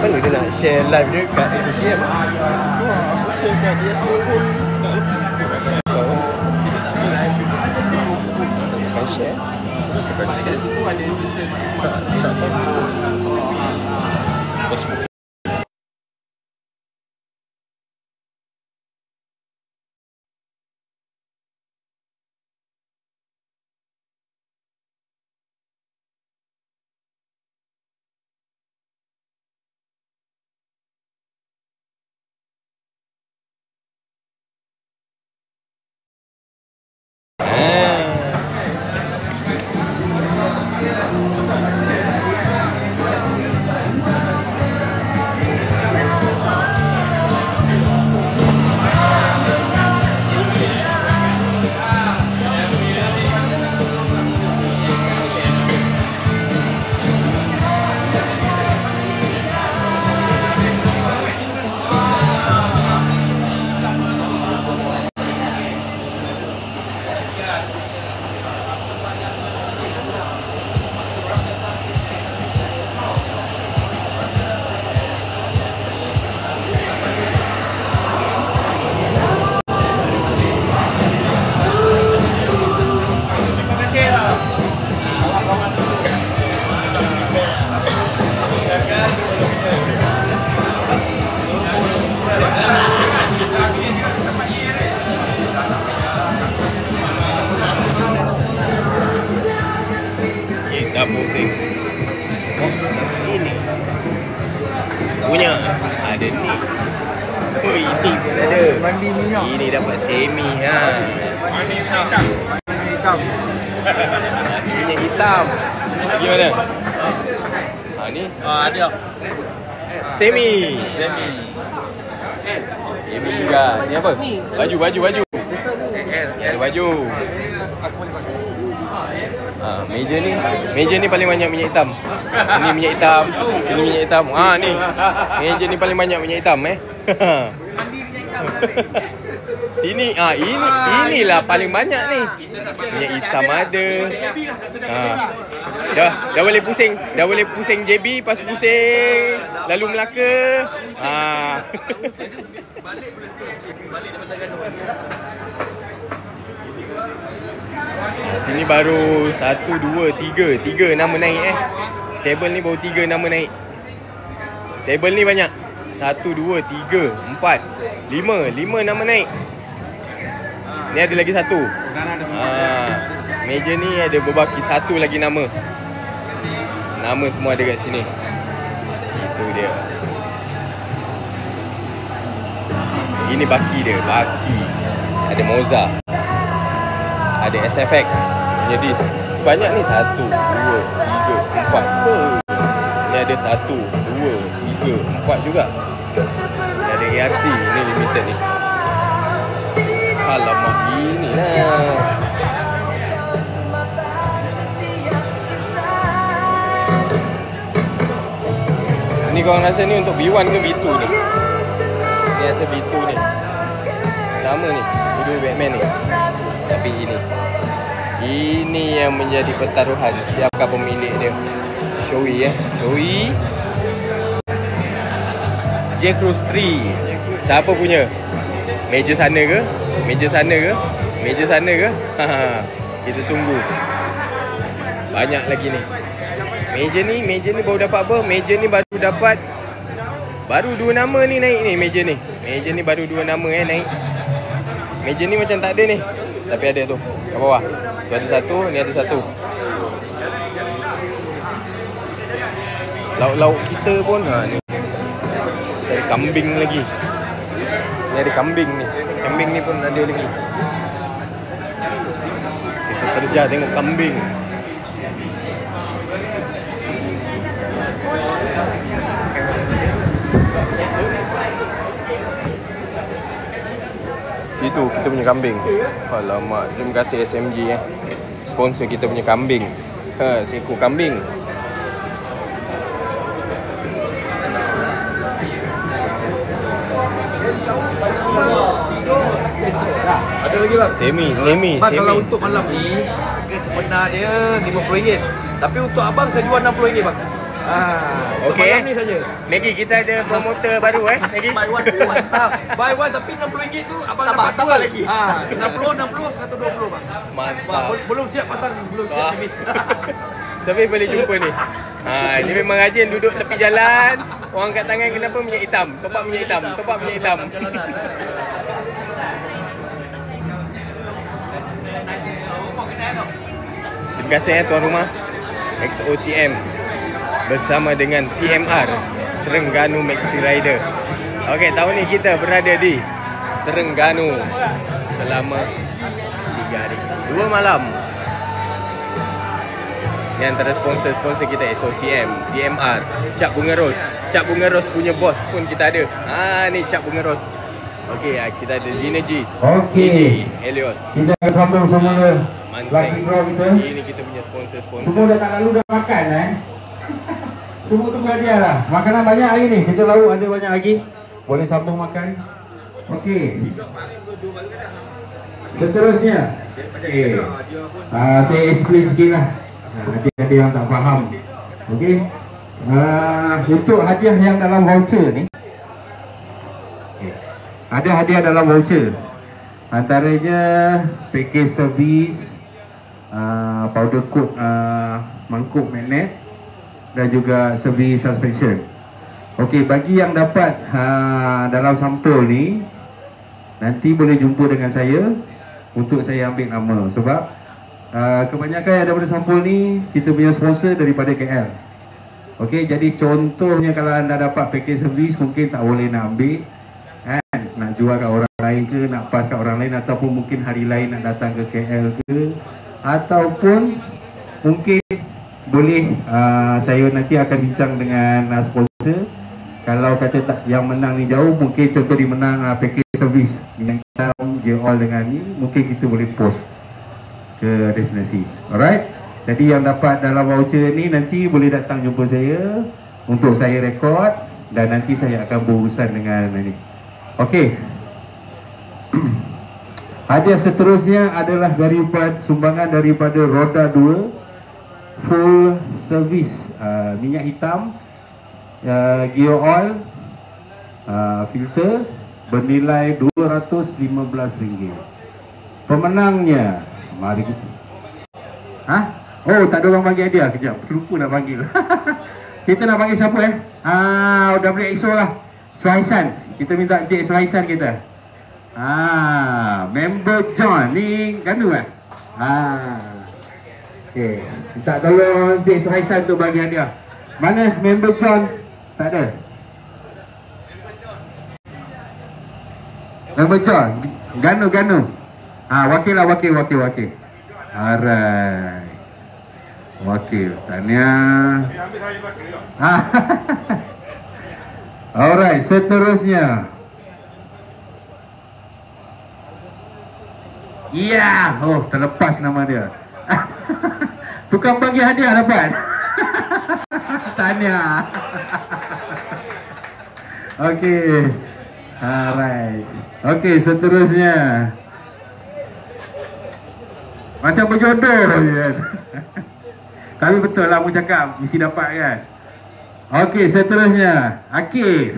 Mana dia nak share live dia kat SOCM? Aku share kat dia pun tak share. Dapur ni. Ini. Punya. Ada ni. Oh, ini pun ada. Mandi minyak. Ini dapat semi ha. Mandi hitam. Minyak hitam. Gimana? Ni. Ada. Semi juga. Ni apa? Baju. Ada baju. Meja ni paling banyak minyak hitam. Ini minyak hitam. Ini minyak hitam. Ni. Meja ni paling banyak minyak hitam Mandi minyak hitam. Sini inilah paling banyak ni. Minyak hitam ada. Dah boleh pusing JB, lepas pusing lalu Melaka. Sini baru 1 2 3 nama naik Table ni baru 3 nama naik. Table ni banyak. 1 2 3 4 5 nama naik. Ni ada lagi satu. Meja ni ada berbaki satu lagi nama. Nama semua ada kat sini. Itu dia. Ini baki dia, baki. Ada Moza. Ada SFX punya disk. Banyak ni 1 2 3 4. Ni ada 1 2 3 4 juga. Ni ada ARC, ni limited ni. Alamak, ini lah. Ni korang rasa ni untuk B1 ke B2 ni? Ni rasa B2 ni. Sama ni, dua Batman ni. Tapi ini yang menjadi pertaruhan. Siapakah pemilik dia? Shoei Shoei J-Cruise 3. Siapa punya? Meja sana ke? Meja sana ke? Kita tunggu. Banyak lagi ni. Meja ni baru dapat apa? Meja ni baru dapat. Baru 2 nama ni naik ni meja ni. Meja ni baru 2 nama naik. Meja ni macam tak ada ni. Tapi ada tu. Kat bawah. Tu ada satu, ni ada satu. Lauk-lauk kita pun ni. Ada kambing lagi. Ni ada kambing ni. Kambing ni pun ada lagi. Kita kerja tengok kambing. Situ kita punya kambing. Alamak, terima kasih SMG sponsor kita punya kambing. Seekor kambing. Ada lagi bang? Semi. Kalau untuk malam ni harga sebenar dia RM50. Tapi untuk abang saya jual RM60 bang. Okey. Malam ni saja. Maggie, kita ada promoter baru Maggie. Buy one. Buy one tapi RM60 tu abang dapat dua lagi. 60 120 bang. Mantap. Belum siap pasang, belum siap servis. Servis boleh jumpa ni. Ni memang rajin duduk tepi jalan. Orang kat tangan kenapa minyak hitam? Top up minyak hitam. Terima kasih tuan rumah XOCM bersama dengan TMR Terengganu Maxi Rider. Okey, tahun ni kita berada di Terengganu selama 3 hari 2 malam. Ni antara sponsor-sponsor kita SOCM, TMR, Cap Bunga Ros. Cap Bunga Ros punya bos pun kita ada. Ni Cap Bunga Ros. Okey, kita ada Synergies. Okey. Helios. Kita sambung semula. Lagi bro kita. Ini kita punya sponsor-sponsor. Semua dah tak lalu dah makan Semua tunggu hadiah lah. Makanan banyak hari ni. Kita lauk ada banyak lagi. Boleh sambung makan. Okey. Seterusnya. Okey. Saya explain sikit lah. Nanti ada yang tak faham. Okey. Untuk hadiah yang dalam voucher ni. Ada hadiah dalam voucher. Antaranya package servis, powder coat mangkuk magnet dan juga servis suspension. Okey, bagi yang dapat dalam sampul ni, nanti boleh jumpa dengan saya untuk saya ambil nama. Sebab kebanyakan yang daripada sampul ni kita punya sponsor daripada KL. Okey, jadi contohnya kalau anda dapat package servis mungkin tak boleh nak ambil kan, nak jual kat orang lain ke, nak pas kat orang lain, ataupun mungkin hari lain nak datang ke KL ke, ataupun mungkin boleh saya nanti akan bincang dengan sponsor. Kalau kata tak yang menang ni jauh, mungkin contoh dia menang package servis minyak hitam, J-Oil dengan ni, mungkin kita boleh post ke destinasi. Alright. Jadi yang dapat dalam voucher ni nanti boleh datang jumpa saya untuk saya rekod dan nanti saya akan berurusan dengan ni. Okey. Hadiah seterusnya adalah daripada sumbangan daripada Roda 2 full service minyak hitam, gear oil, filter bernilai RM215. Pemenangnya, mari kita. Oh, tak ada orang bagi hadiah. Kejap, lupa nak panggil. Kita nak panggil siapa dah beli EXO lah. Suhaisan. Kita minta Encik Suhaisan kita. Member John ni Ganu okey, minta tolong Encik Suhaisan tu bagi hadiah. Mana member John? Tak ada. Member John Ganu. Wakil lah, wakil. Alright. Wakil, tahniah. Alright, seterusnya. Terlepas nama dia. Tukang bagi hadiah dapat. Tahniah. Okey. Alright. Okey, seterusnya. Macam berjodoh kan. Tapi betul lah mu cakap mesti dapat kan. Okey, seterusnya Akif.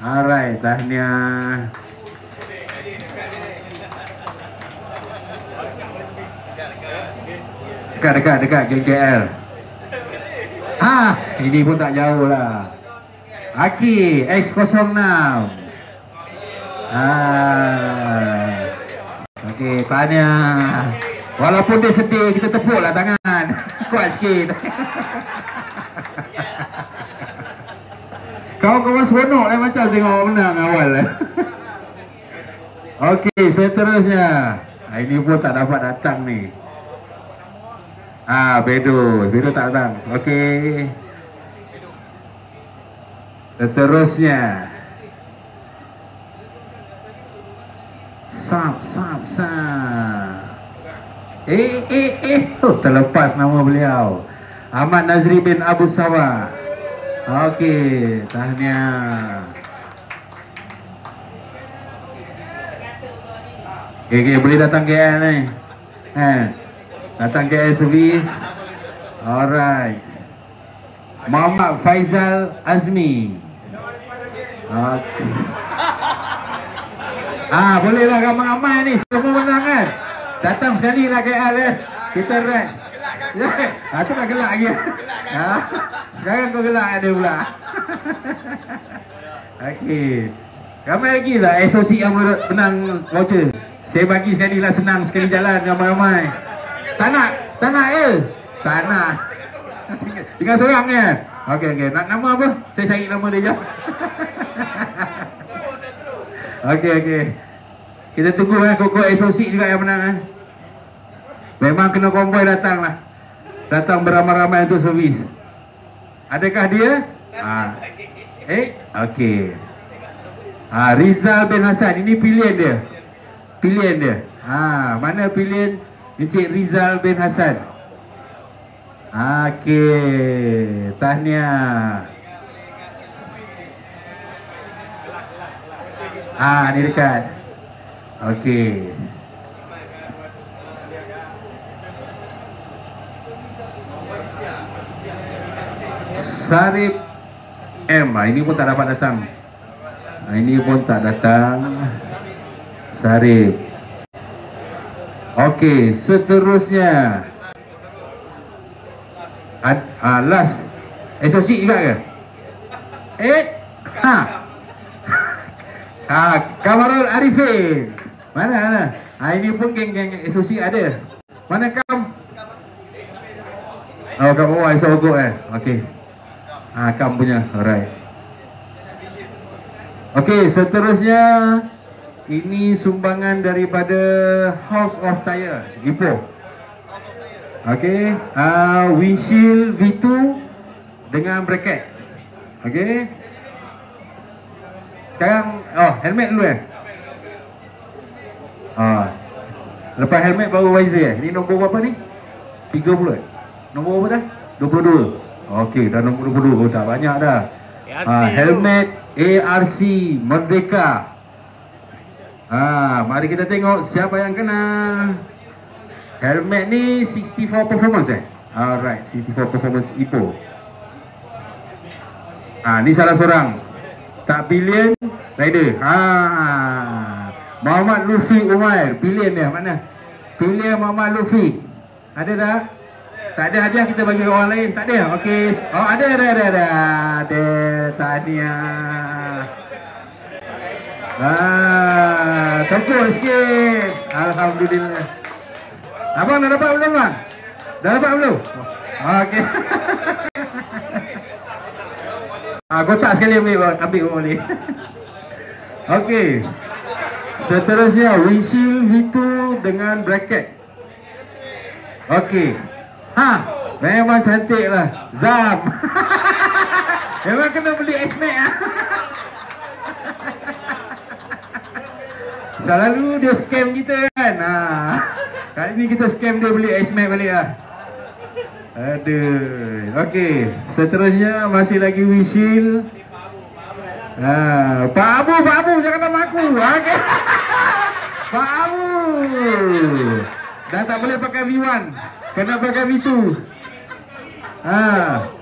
Alright, tahniah. Dekat geng KL. Ini pun tak jauh lah. Aki X06. Okey, tahniah. Walaupun dia sedih, kita tepuk lah tangan. Kuat sikit. Kawan-kawan seronok lah macam tengok orang menang awal. Okey, seterusnya. Ini pun tak dapat datang ni. Bedo tak datang. Okey. Seterusnya. Sam. Terlepas nama beliau. Ahmad Nazri bin Abu Sawah. Okey, tahniah. Okey, boleh datang KL ni. Datang KL servis. Alright. Muhammad Faizal Azmi. Okey. Bolehlah ramai-ramai ni. Semua menang kan. Datang sekali lah KL kita ride. Tu nak gelak lagi. Sekarang kau gelak ada pula. Okey. Ramai lagi lah SOC yang menang voucher. Saya bagi sekali lah, senang sekali jalan ramai-ramai. Tak nak Tak nak. Tinggal seorang kan. Okey. Nama apa? Saya cari nama dia jap. Okey. Kita tunggu Koko SOC juga yang menang Memang kena konvoi datang lah. Datang beramai-ramai untuk servis. Adakah dia? Okey. Rizal bin Hasan. Ini pilihan dia. Mana pilihan Encik Rizal bin Hasan? Okey. Tahniah. Ni dekat. Okey. Sarip M. Ini pun tak dapat datang. Sarip. Okey, seterusnya. Last. SOC juga ke? Kamarul Arifin. Mana? Ini pun geng-geng SOC ada. Mana Kam? Kat bawah SOC Okey. Kam punya. Alright. Okey, seterusnya ini sumbangan daripada House of Tire Ipoh. Okey, windshield V2 dengan bracket. Okey. Sekarang helmet dulu lepas helmet baru visor Ini nombor berapa ni? 30 Nombor berapa dah? 22. Okey, dah nombor 22. Dah banyak dah. Helmet ARC Merdeka. Mari kita tengok siapa yang kena. Helmet ni 64 Performance Alright, 64 Performance Ipoh. Ni salah seorang. Tak pilihan rider. Muhammad Lufi Umair. Pilihan dia mana? Pilihan Muhammad Lufi. Ada tak? Tak ada hadiah, kita bagi orang lain. Tak ada? Okey. Oh, ada. Ada. Tahniah. Tepuk sikit. Alhamdulillah. Abang dah dapat belum, bang? Dah dapat belum? Okey. Kotak sekali ambil boleh. Okey. Seterusnya windshield V2 dengan bracket. Okey. Memang cantik lah. Zam. Memang kena beli S-Max Selalu dia scam kita kan. Kali ni kita scam dia beli S-Max balik lah. Aduh. Okey, seterusnya masih lagi windshield. Pak Abu jangan nama aku. Okey. Pak Abu. Dah tak boleh pakai V1. Kena pakai V2.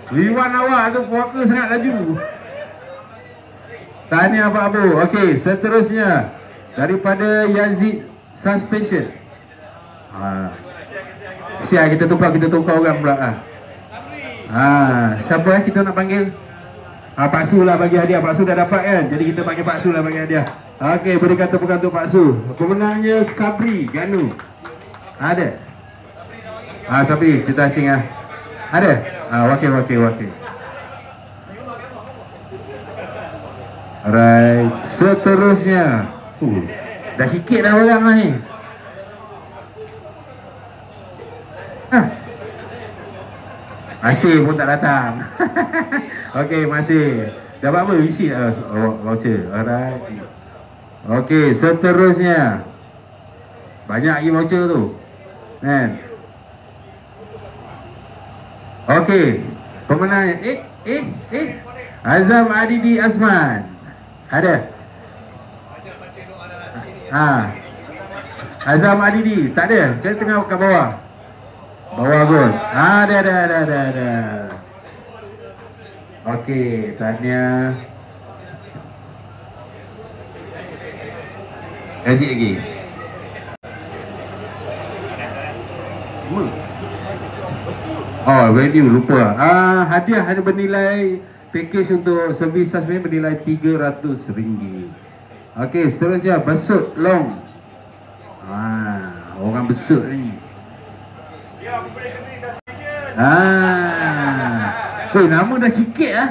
V1 awak tu puaka sangat laju. Tahniah Pak Abu. Okey, seterusnya daripada Yazid Suspension. Siap, kita tukar orang pula. Siapa kita nak panggil? Pak Su lah bagi hadiah. Pak Su dah dapat kan? Jadi kita panggil Pak Su lah bagi hadiah. Okey, berikan tepukan untuk Pak Su. Pemenangnya Sabri Ganu. Ada? Sabri, kita asing lah. Ada? Wakil. Alright, seterusnya. Dah sikit dah orang lah ni. Masih pun tak datang. Okey, masih. Dapat apa? Isi voucher. Alright. Okey, seterusnya. Banyak lagi voucher tu. Kan? Okey. Pemenangnya Azam Adidi Azman. Ada? Azam Adidi. Tak ada? Kita tengah kat bawah. Bawah pun. Ada. Okey, tahniah. Kasih lagi. Value lupa. Hadiah ada bernilai package untuk servis suspension bernilai RM300. Okey, seterusnya besut long. Orang besut ni. Nama dah sikit lah.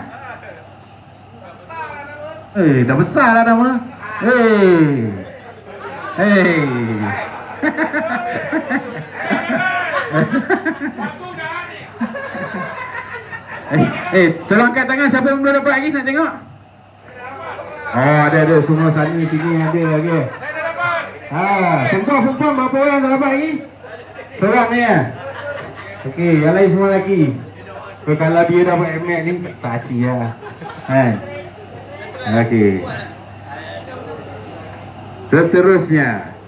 Dah besar lah nama. Tolong angkat tangan siapa yang belum dapat lagi, nak tengok. Ada semua sini ada lagi. Perempuan berapa orang tak dapat lagi? Seorang ni ya. Okey, yang lain semua lagi. Kalau dia dapat MX ni tak aci lah. Kan? Okey. Seterusnya.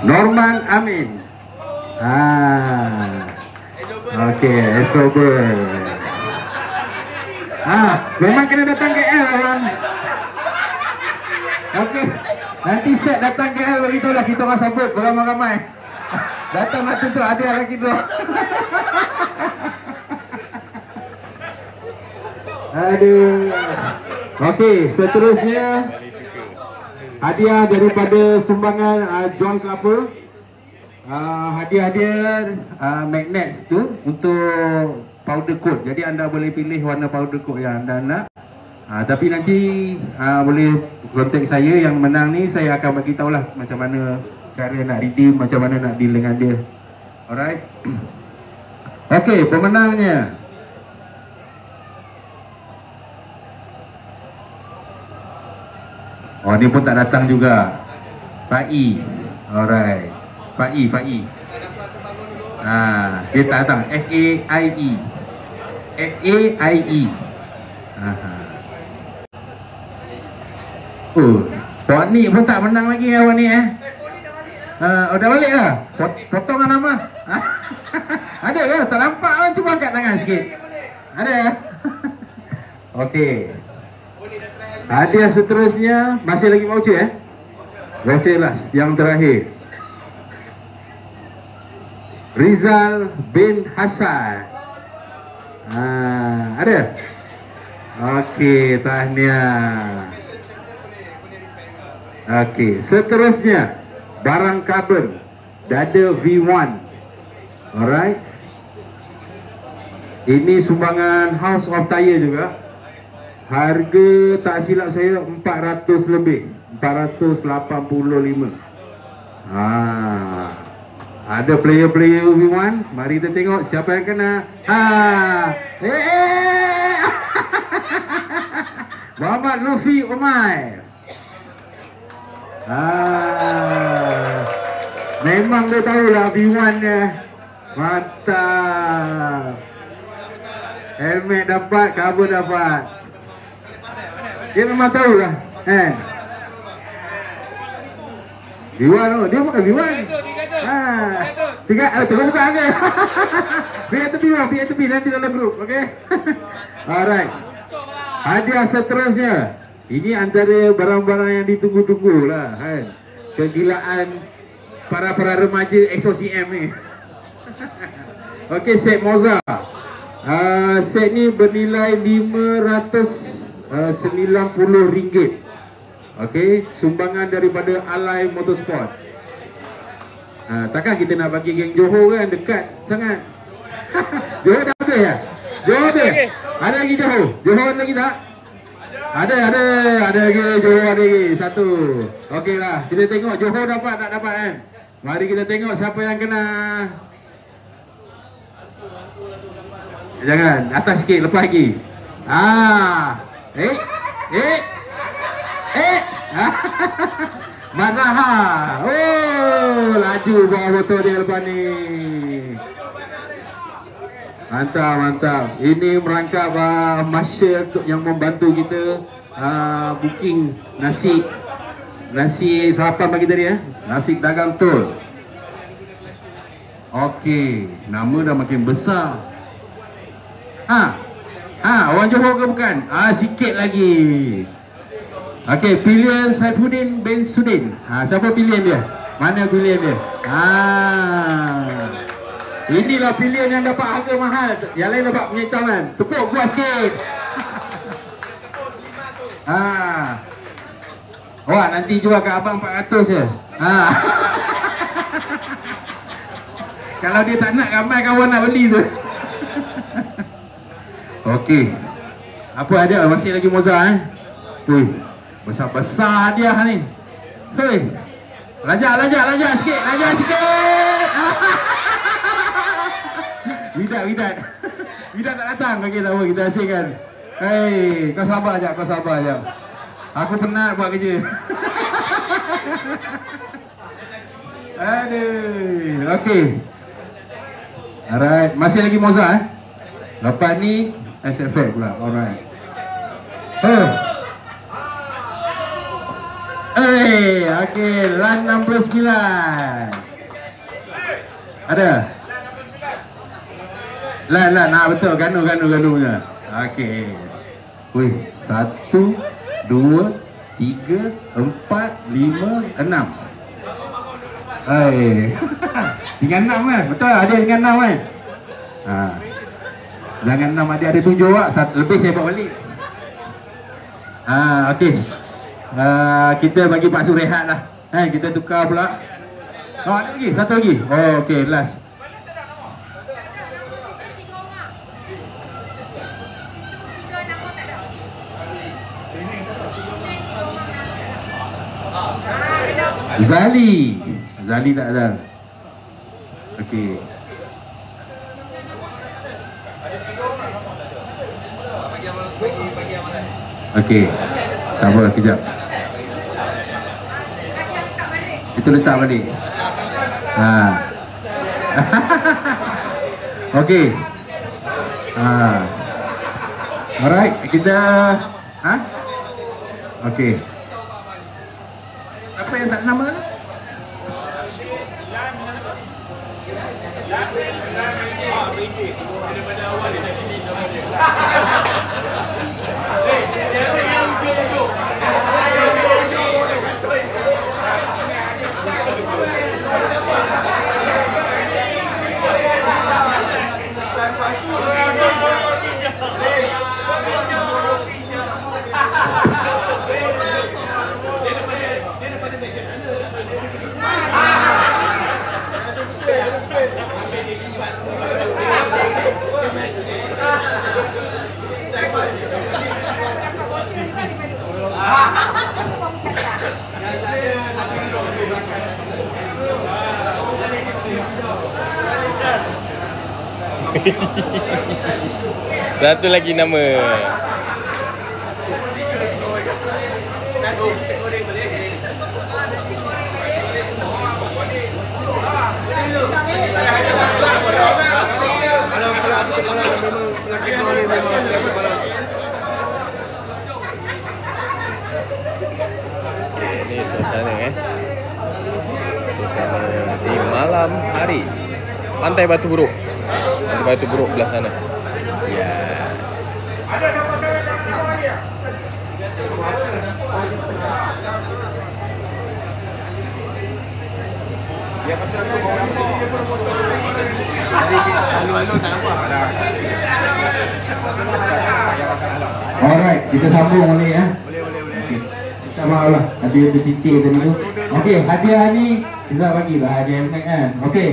Norman Amin. Okey, Esober. Memang kena datang KL abang. Okey. Nanti set datang KL beritahu lah, kita orang sambut beramai-ramai. Datang nak tuntut hadiah lagi dulu. Aduh. Okey, seterusnya hadiah daripada sumbangan John Kelapa. Hadiah dia magnets tu untuk powder coat. Jadi anda boleh pilih warna powder coat yang anda nak. Tapi nanti boleh kontak saya yang menang ni, saya akan bagi tahulah macam mana cara nak redeem, macam mana nak deal dengan dia. Alright. Okey, pemenangnya ni pun tak datang juga. Pak I. Alright. Pak I. Dia tak datang. FAIE. Tok Nik pun tak menang lagi awak ni dah balik dah? Potong nama? Ada ke? Tak nampak kan? Cuba angkat tangan sikit. Ada? Okey. Hadiah seterusnya masih lagi voucher voucher last yang terakhir. Rizal bin Hasan. Ada? Okey, tahniah. Okey, seterusnya barang karbon dada V1. Alright. Ini sumbangan House of Tire juga. Harga tak silap saya 400 lebih, 485. Ada player-player V1. Mari kita tengok siapa yang kena. Muhammad Lufi Umair. Memang dia tahulah V1 dia. Mantap. Helmet dapat, cover dapat. Dia memang tahulah. V1 tu, dia pakai V1. Tengok buka ke? Biar tepi nanti dalam grup, okey? Alright. Hadiah seterusnya. Ini antara barang-barang yang ditunggu-tunggu lah kan. Kegilaan para remaja XOCM ni. Okey, set Moza. Set ni bernilai RM590. Okey, sumbangan daripada Alai Motorsport. Takkan kita nak bagi geng Johor kan, dekat sangat. Johor dah habis ya? Johor habis? Ada lagi Johor? Johor lagi tak? Ada lagi Johor, ada lagi satu. Okey lah, kita tengok Johor dapat tak dapat kan. Mari kita tengok siapa yang kena. Jangan, atas sikit, lepas lagi. Mazaha. Laju bawa motor dia lepas ni. Mantap. Ini merangkap marshal yang membantu kita booking nasi sarapan pagi tadi nasi dagang tol. Okey, nama dah makin besar. Orang Johor ke bukan? Sikit lagi. Okey, pilihan Saifuddin bin Sudin. Siapa pilihan dia? Mana pilihan dia? Inilah pilihan yang dapat harga mahal. Yang lain dapat pengetahuan. Tepuk buat sikit. Wah, nanti jual kat abang 400 je. Kalau dia tak nak, ramai kawan nak beli tu. Okey. Apa hadiah? Masih lagi Moza besar-besar hadiah ni. Lajak sikit. Widat tak datang. Okey, tak apa, kita hasilkan. Kau sabar je. Aku penat buat kerja. Aduh. Okey. Alright, masih lagi Moza lepas ni SFF pula. Alright. Okey, LAN 69. Ada? LAN, betul, ganu punya. Okey. 1, 2, 3, 4, 5, 6. Tinggal 6 kan? Betul, ada tinggal 6 kan? Jangan 6, ada 7 lah. Lebih saya bawa balik. Okey. Kita bagi Pak Su rehat lah. Kita tukar pula. Ada lagi? Satu lagi? Okey, last. Zali tak ada. Okey. Okey. Tak apa, kejap. Itu letak balik. Okey. Alright, kita okey. Apa yang tak ada nama? Satu lagi nama. Ini suasana suasana di malam hari. Pantai Batu Buruk. Pantai Batu Buruk belah sana. Ya. Alright, kita sambung balik ya. Boleh. Minta maaf lah, ada yang tercicir tadi tu. Okey, hadiah ni kita bagilah hadiah kan. Okey.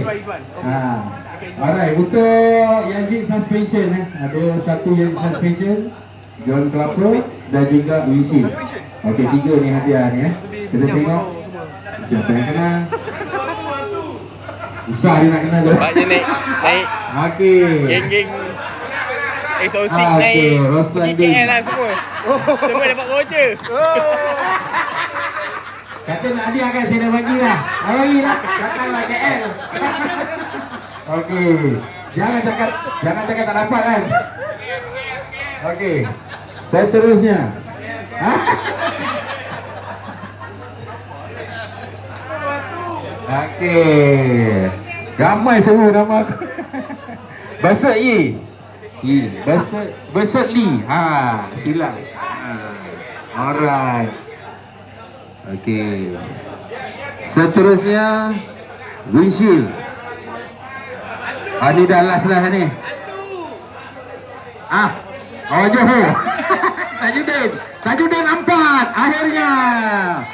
Alright, untuk Yazid Suspension ada satu Yazid Suspension, John Kelapa dan juga Windshield. Okey, 3 ni hadiah ni Kita tengok siapa yang kenal. Usah dia nak kenal tu. Pak je naik. Okey. Geng-geng XO6 naik. KL lah semua. Semua dapat voucher. Kata nak hadiah kan, saya dah bagilah. Dah bagilah. Datanglah KL. Okey. Jangan cakap tak dapat kan. Okey. Seterusnya. Okey. Ramai semua nama aku. Basut E. Basut Lee. Silap. Alright. Okey. Seterusnya Windshield. Ni dah last lah ni. Johor. Tajudin 4. Akhirnya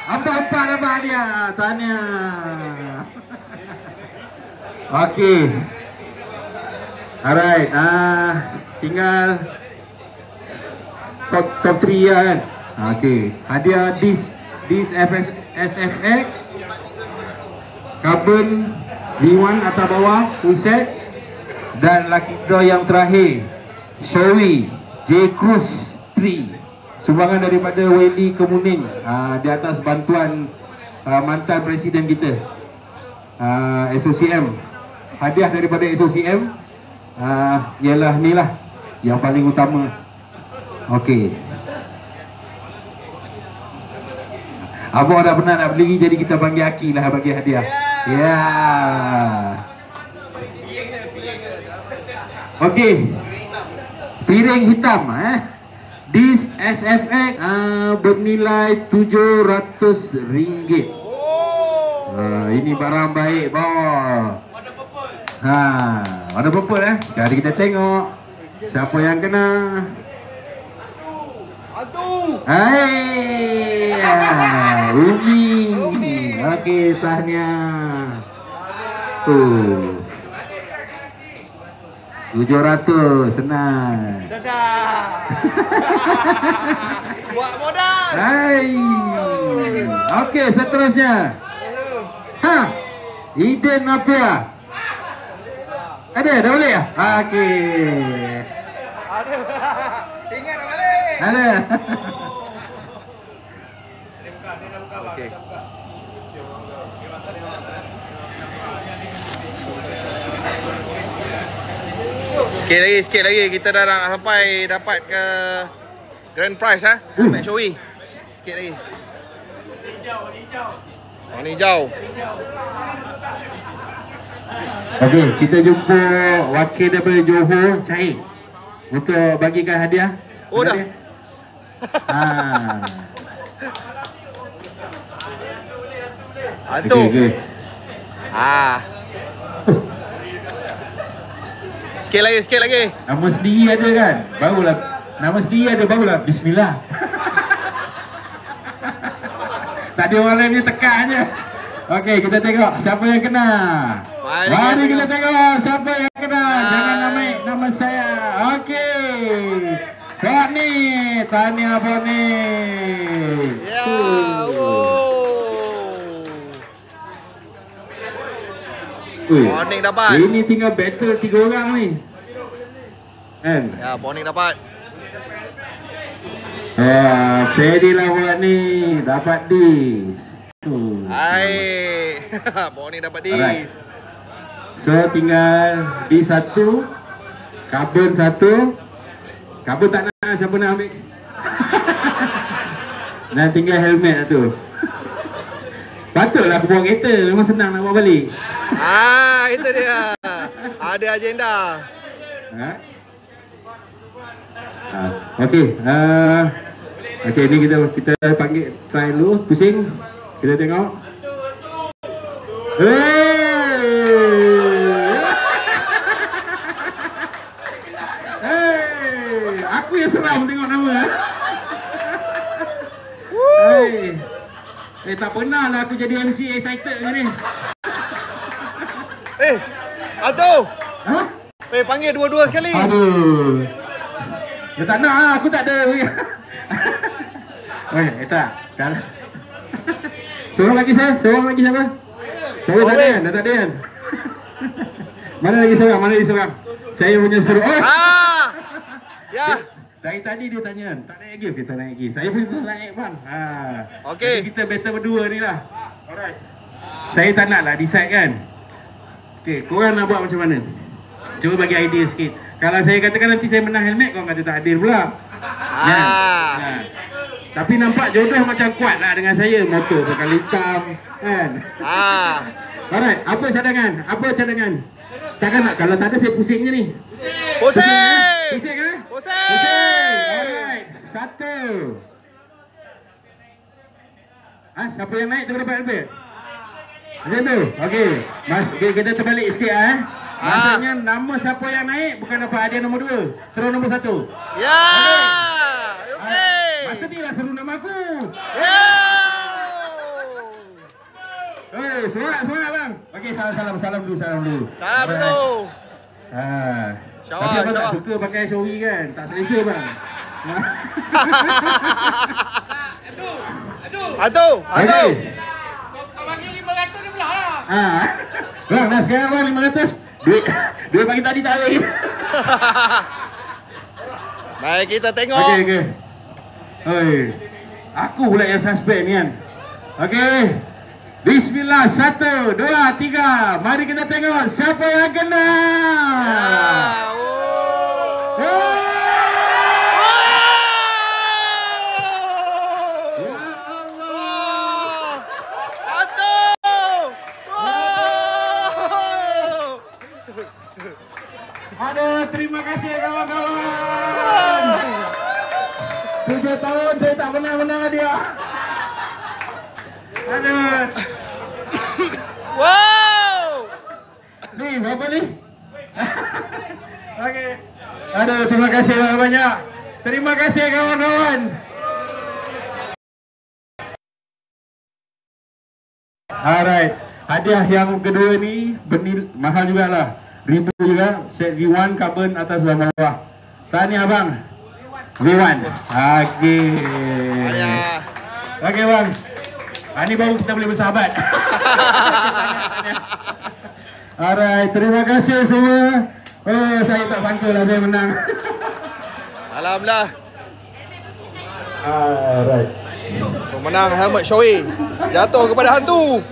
4 dapat dia. Tahniah. Okey. Alright. Tinggal top 3 kan. Okey. Hadiah dis SFX Carbon V1 atas bawah full set. Dan lucky draw yang terakhir Showy J Cruise 3, sumbangan daripada Wendy Kemuning di atas bantuan mantan presiden kita SOCM. Hadiah daripada SOCM ialah ni lah yang paling utama. Okey, abang dah pernah nak beli, jadi kita panggil Aki lah bagi hadiah. Ya. Okey, piring hitam dis SFX bernilai RM700. Ini barang baik bawah. Warna purple Jadi kita tengok siapa yang kena. Umi. Okey, tahniah. 700, senang. Buat modal. Okey, seterusnya. Eden Napia. Ada, dah balik ah? Okey. Ada. Ingat dah balik. Ada. Okey. Sikit lagi kita dah nak sampai dapat ke grand prize Max Showy. Sikit lagi. Warna hijau. Okey, kita jumpa wakil daripada Johor, Syahid, untuk bagikan hadiah. Oh dah. Aduh. Okey. Sikit lagi. Nama sendiri ada kan? Barulah bismillah. Tak ada orang lain ni tekan je. Okey, kita tengok siapa yang kena. Mari kita tengok siapa yang kena. Jangan ambil nama saya. Okey. Boni, tahniah Boni. Ya. Boning dapat. Ini tinggal battle 3 orang ni. Kan? Ya, Boning dapat. Steady lah buat ni. Dapat dis. Hai. Boning dapat dis. Alright. So tinggal dis 1, carbon 1. Carbon tak nak, siapa nak ambil? Dan tinggal helmet tu. Patutlah aku bawa kereta. Memang senang nak bawa balik. Itu dia. Ada agenda. Okey. Okey, ni kita panggil try dulu, pusing. Kita tengok. Aku yang seram tengok nama. Tak pernah lah aku jadi MC excited macam ni. Aduh. Panggil dua-dua sekali. Aduh. Dia tak nak lah, aku tak ada. Tak. Kalah. Seorang lagi siapa? Dah tak ada kan? Mana lagi seorang? Saya punya suruh. Ya. Dari tadi dia tanya, tak naik game, kita naik game. Saya pun tak naik bang. Okey. Jadi kita battle berdua ni lah. Alright. Saya tak nak lah decide kan. Okey, korang nak buat macam mana? Cuba bagi idea sikit. Kalau saya katakan nanti saya menang helmet, korang kata tak adil pula. Tapi nampak jodoh macam kuat lah dengan saya. Motor berkali hitam kan. Alright, apa cadangan? Takkan nak, kalau tak ada saya pusing je ni. Pusing. Alright, 1. Siapa yang naik tu dapat helmet? Macam tu? Okey. Kita terbalik sikit Maksudnya nama siapa yang naik bukan dapat hadiah nombor 2. Terus nombor 1. Ya. Okey. Masa ni lah seru nama aku. Ya. Semangat bang. Okey, salam dulu. Salam dulu. Tapi abang tak suka pakai Showy kan? Tak selesa bang. Aduh. Abang ni 500 dia belah lah. Bang, dah sekarang bang 500. Duit pagi tadi tak habis. Baik, kita tengok. Okey. Aku pula yang suspend ni kan. Okey. Bismillah, 1, 2, 3. Mari kita tengok siapa yang kena. Terima kasih kawan-kawan. 7 tahun saya tak pernah menang dia. Wow. Ni berapa ni? Okey. Terima kasih banyak. Terima kasih kawan-kawan. Alright. Hadiah yang kedua ni mahal jugalah. Ribu juga. Set V1 carbon atas dan bawah. Tahniah bang. V1. Okey bang. Ini baru kita boleh bersahabat. Alright, terima kasih semua. Saya tak sangka lah saya menang. Alhamdulillah. Alright. Pemenang helmet Showy jatuh kepada hantu.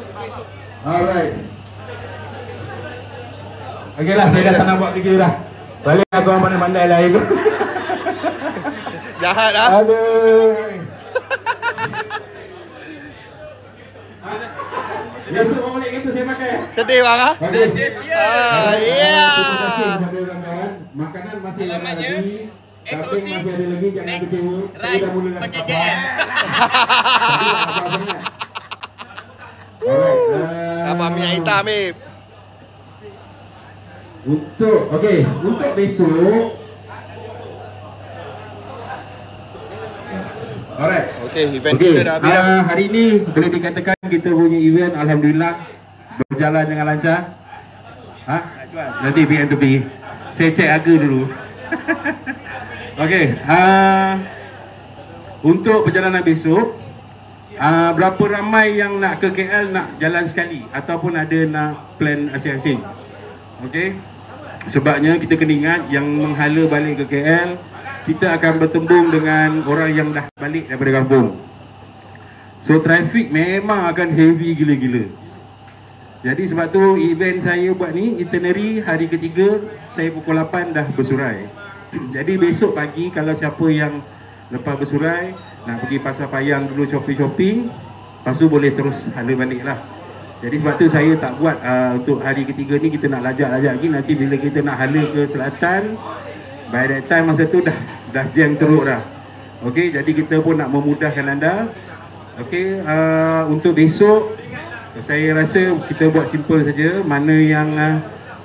Alright. Okeylah, saya dah tak nak buat kerja dah. Balik aku orang pandai-pandai lah itu. Jahat lah. Aduh. Biasa bawa balik kereta saya pakai. Sedih bang ah. Okey. Ya. Terima kasih kepada kawan-kawan. Makanan masih ada lagi. Taping masih ada lagi, jangan kecewa. Saya dah mula rasa lapar. Tapi tak lapar sangat. Alright. Abang minyak hitam Mip. Untuk besok. Alright. Okey, event kita dah habis. Hari ni boleh dikatakan kita punya event alhamdulillah berjalan dengan lancar. Nanti PM tu pergi. Saya cek harga dulu. Okey, untuk perjalanan besok, berapa ramai yang nak ke KL nak jalan sekali ataupun ada nak plan asing-asing? Okey. Sebabnya kita kena ingat yang menghala balik ke KL, kita akan bertembung dengan orang yang dah balik daripada kampung. So traffic memang akan heavy gila-gila. Jadi sebab tu event saya buat ni itinerary hari ketiga, saya pukul 8 dah bersurai. Jadi besok pagi kalau siapa yang lepas bersurai nak pergi Pasar Payang dulu shopping-shopping, lepas tu boleh terus hala balik lah. Jadi sebab tu saya tak buat untuk hari ketiga ni kita nak lajak-lajak lagi. Nanti bila kita nak hala ke selatan, by that time masa tu dah jam teruk dah. Okey, jadi kita pun nak memudahkan anda. Okey, untuk besok saya rasa kita buat simple saja. Mana yang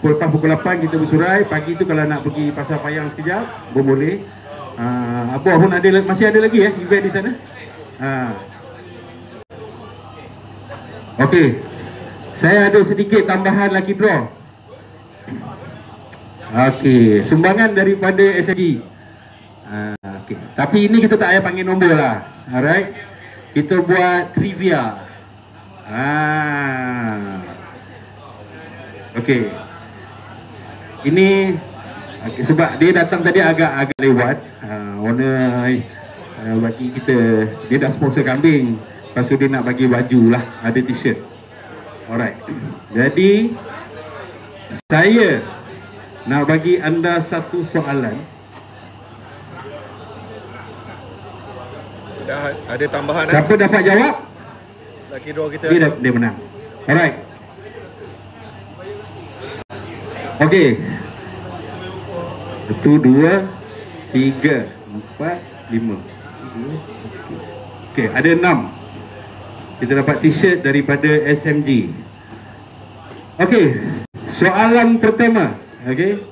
lepas pukul 8 kita bersurai, pagi tu kalau nak pergi Pasar Payang sekejap pun boleh. Apa pun ada, masih ada lagi event di sana. Okey. Saya ada sedikit tambahan lucky draw. Okey, sumbangan daripada SMG. Okey. Tapi ini kita tak payah panggil nombor lah. Alright. Kita buat trivia. Okey. Ini sebab dia datang tadi agak lewat. Owner bagi kita, dia dah sponsor kambing. Lepas tu dia nak bagi baju lah, ada t-shirt. Alright. Jadi saya nak bagi anda satu soalan. Dah ada tambahan. Siapa dapat jawab, Lucky draw kita. dia menang. Alright. Okey. 1, 2, 3, 4, 5. Okey, ada 6. Kita dapat t-shirt daripada SMG. Okey, soalan pertama. Okey.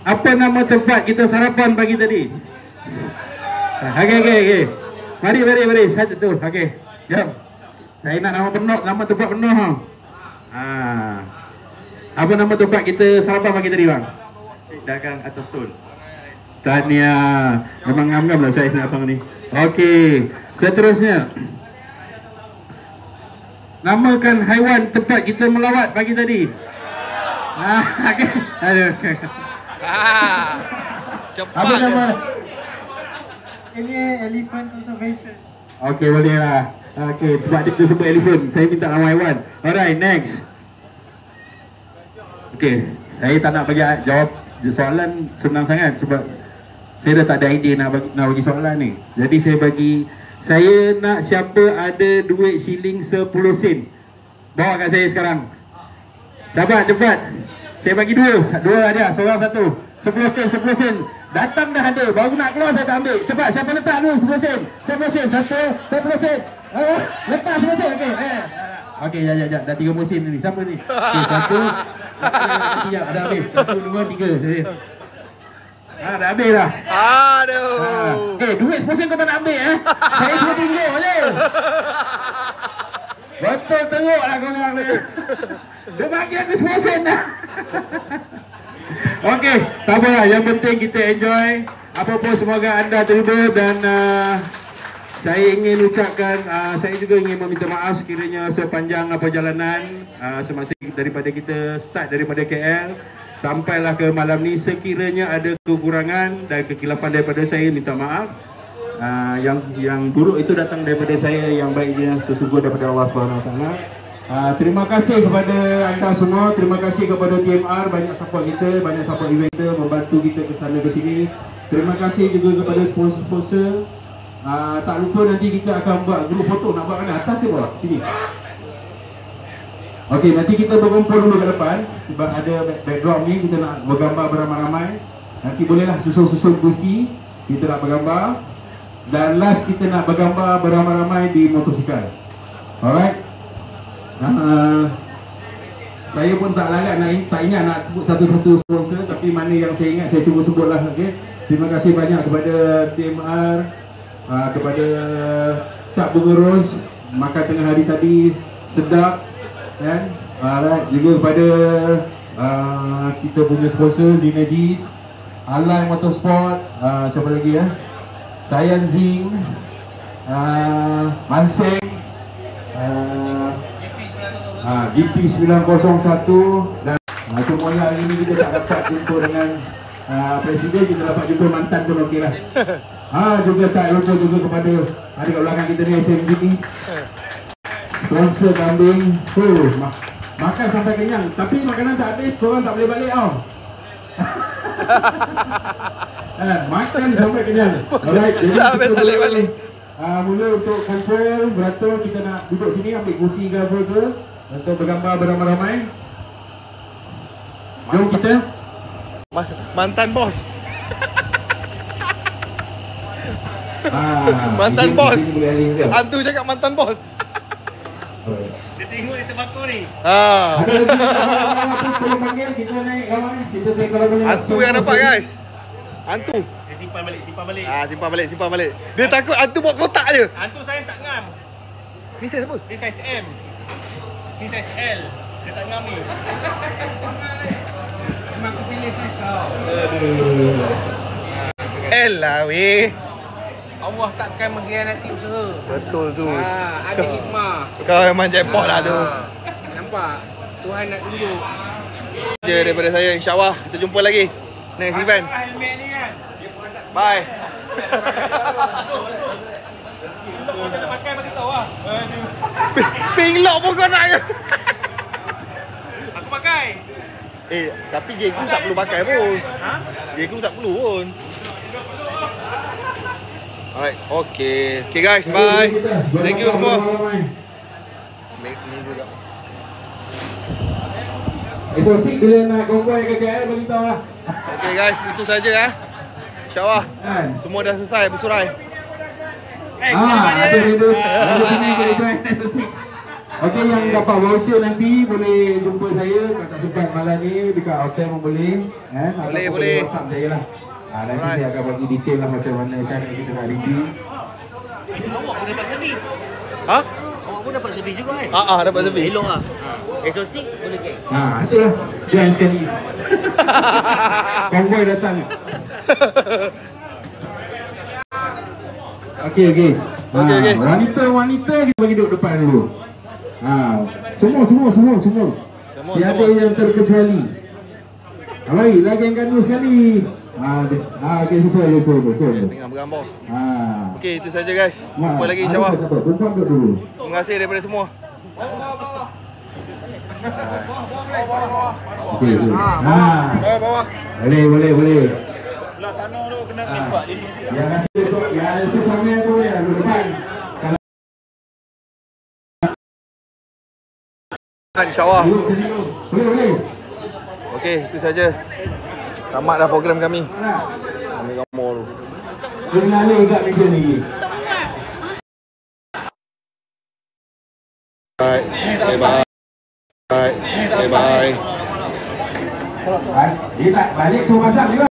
Apa nama tempat kita sarapan pagi tadi? Okey. Mari. Satu tu. Okey. Jom. Saya nak nama tempat penuh. Apa nama tempat kita sarapan pagi tadi bang? Dagang atas tol. Tahniah. Memang ngam-ngam lah saya abang ni. Okey. Seterusnya, namakan haiwan tempat kita melawat pagi tadi. Okay. Aduh. Cepat. Apa nama? Ini elephant conservation. Okey, boleh lah. Okey, sebab dia sebut elephant, saya minta nama haiwan. Alright, next. Okey, saya tak nak bagi jawab soalan senang sangat sebab saya dah tak ada idea nak bagi soalan ni. Jadi saya nak siapa ada duit shilling 10 sen. Bawa kat saya sekarang. Dapat cepat. Saya bagi dua ada, seorang satu. 10 sen. Datang dah ada, baru nak keluar saya tak ambil. Cepat, siapa letak dulu 10 sen? 10 sen, 10 sen. Letak 10 sen. Okey. Okey, jap. Dah 30 sen ni. Siapa ni? Okey, satu. Okey, dah habis. 1, 2, 3. Dah habis dah. Aduh. Duit 10 sen kau tak nak ambil Saya suruh tunjuk je. Betul teruk lah kau orang ni. Dia bagi aku 10 sen dah. Okey, tak apalah. Yang penting kita enjoy. Apa pun semoga anda terima. Dan saya ingin ucapkan, saya juga ingin meminta maaf sekiranya sepanjang perjalanan semasa daripada kita start daripada KL sampailah ke malam ni, sekiranya ada kekurangan dan kekilafan daripada saya, minta maaf. Yang buruk itu datang daripada saya, yang baiknya sesungguh daripada Allah Subhanahu Wa Taala. Terima kasih kepada anda semua. Terima kasih kepada TMR, banyak support kita, banyak support event kita, membantu kita ke sana ke sini. Terima kasih juga kepada sponsor-sponsor. Tak lupa nanti kita akan buat grup foto. Nak buat mana? Atas ke bawah? Sini. Okey, nanti kita berkumpul dulu ke depan. Sebab ada backdrop ni, kita nak bergambar beramai-ramai. Nanti bolehlah susun-susun kursi, kita nak bergambar. Dan last kita nak bergambar beramai-ramai di motosikal. Alright. Saya pun tak larat tak ingat nak sebut satu-satu sponsor, tapi mana yang saya ingat saya cuba sebutlah. Okay. Terima kasih banyak kepada TMR, kepada Cap Bunga Rose, makan tengah hari tadi sedap. Kan? Alright, juga kepada kita punya sponsor Zinajis, Alai Motorsport, siapa lagi ya? Sayan Zing, Manseng, GP 901 dan semuanya hari ini kita tak dapat jumpa dengan Presiden, kita dapat jumpa mantan pun okey lah. Juga tak lupa juga kepada ada kat belakang kita ni SMG ni. Sponsor kambing, makan sampai kenyang. Tapi makanan tak habis, korang tak boleh balik tau. Makan sampai kenyang. Alright, jadi kita boleh mula untuk kumpul, beratur. Kita nak duduk sini, ambil kursi ke apa ke, untuk bergambar beramai-ramai. Jom kita. Mantan bos. Mantan bos. Hantu cakap mantan bos. Dia tengok di tembakau ni. Ada lagi apa perlu panggil, kita naik kawan ni. Kita saya kalau boleh. Hantu yang nampak guys. Hantu. Dia simpan balik, simpan balik. Simpan balik. Dia takut hantu buat kotak je. Hantu saiz tak ngam. Ni saiz apa? Dia saiz M. Ni saiz L. Dia tak ngam ni. Memang aku pilih saiz kau. L lah weh. Allah takkan mengkhianati usaha. Betul tu. Ada hikmah. Kau memang jackpot lah tu. Nampak? Tuhan nak tunjuk. Je daripada saya, insyaAllah kita jumpa lagi next event. Bye. Kau tak nak pakai bagi tahu lah. Pink lock pun kau nak ke? Aku pakai. Tapi J Crew tak perlu pakai pun. J Crew tak perlu pun. Alright, okay guys, bye. Thank you semua. Esok sik bila nak konvoi ke KL bagi tahu lah. Okay guys, itu saja InsyaAllah semua dah selesai bersurai. Ada kena boleh join esok sik. Okay, yang dapat voucher nanti boleh jumpa saya kalau tak sempat malam ni dekat hotel pun boleh. Boleh. WhatsApp saya lah. Nanti saya akan bagi detail lah macam mana cara kita nak redeem. Awak pun dapat servis. Awak pun dapat servis juga kan? Dapat servis. Elok lah. Esok sik boleh ke? Itulah. Join sekali. Konvoi datang. Okey. Wanita kita bagi duduk depan dulu. Semua. Tiada yang terkecuali. Baik, lagi yang gandul sekali. Okey, sesuai. Tengah bergambar. Okey, itu saja guys. Jumpa lagi insyaAllah. Terima kasih daripada semua. Okey. Bawah. Boleh. Nak sana tu kena tembak dia ni. Yang rasa tu, yang rasa sama tu ya, depan. InsyaAllah. Boleh. Okey, itu saja. Tamat dah program kami. Ambil gambar dulu. Dia mengalir kat meja ni. Bye. Dia tak balik tu pasang dia.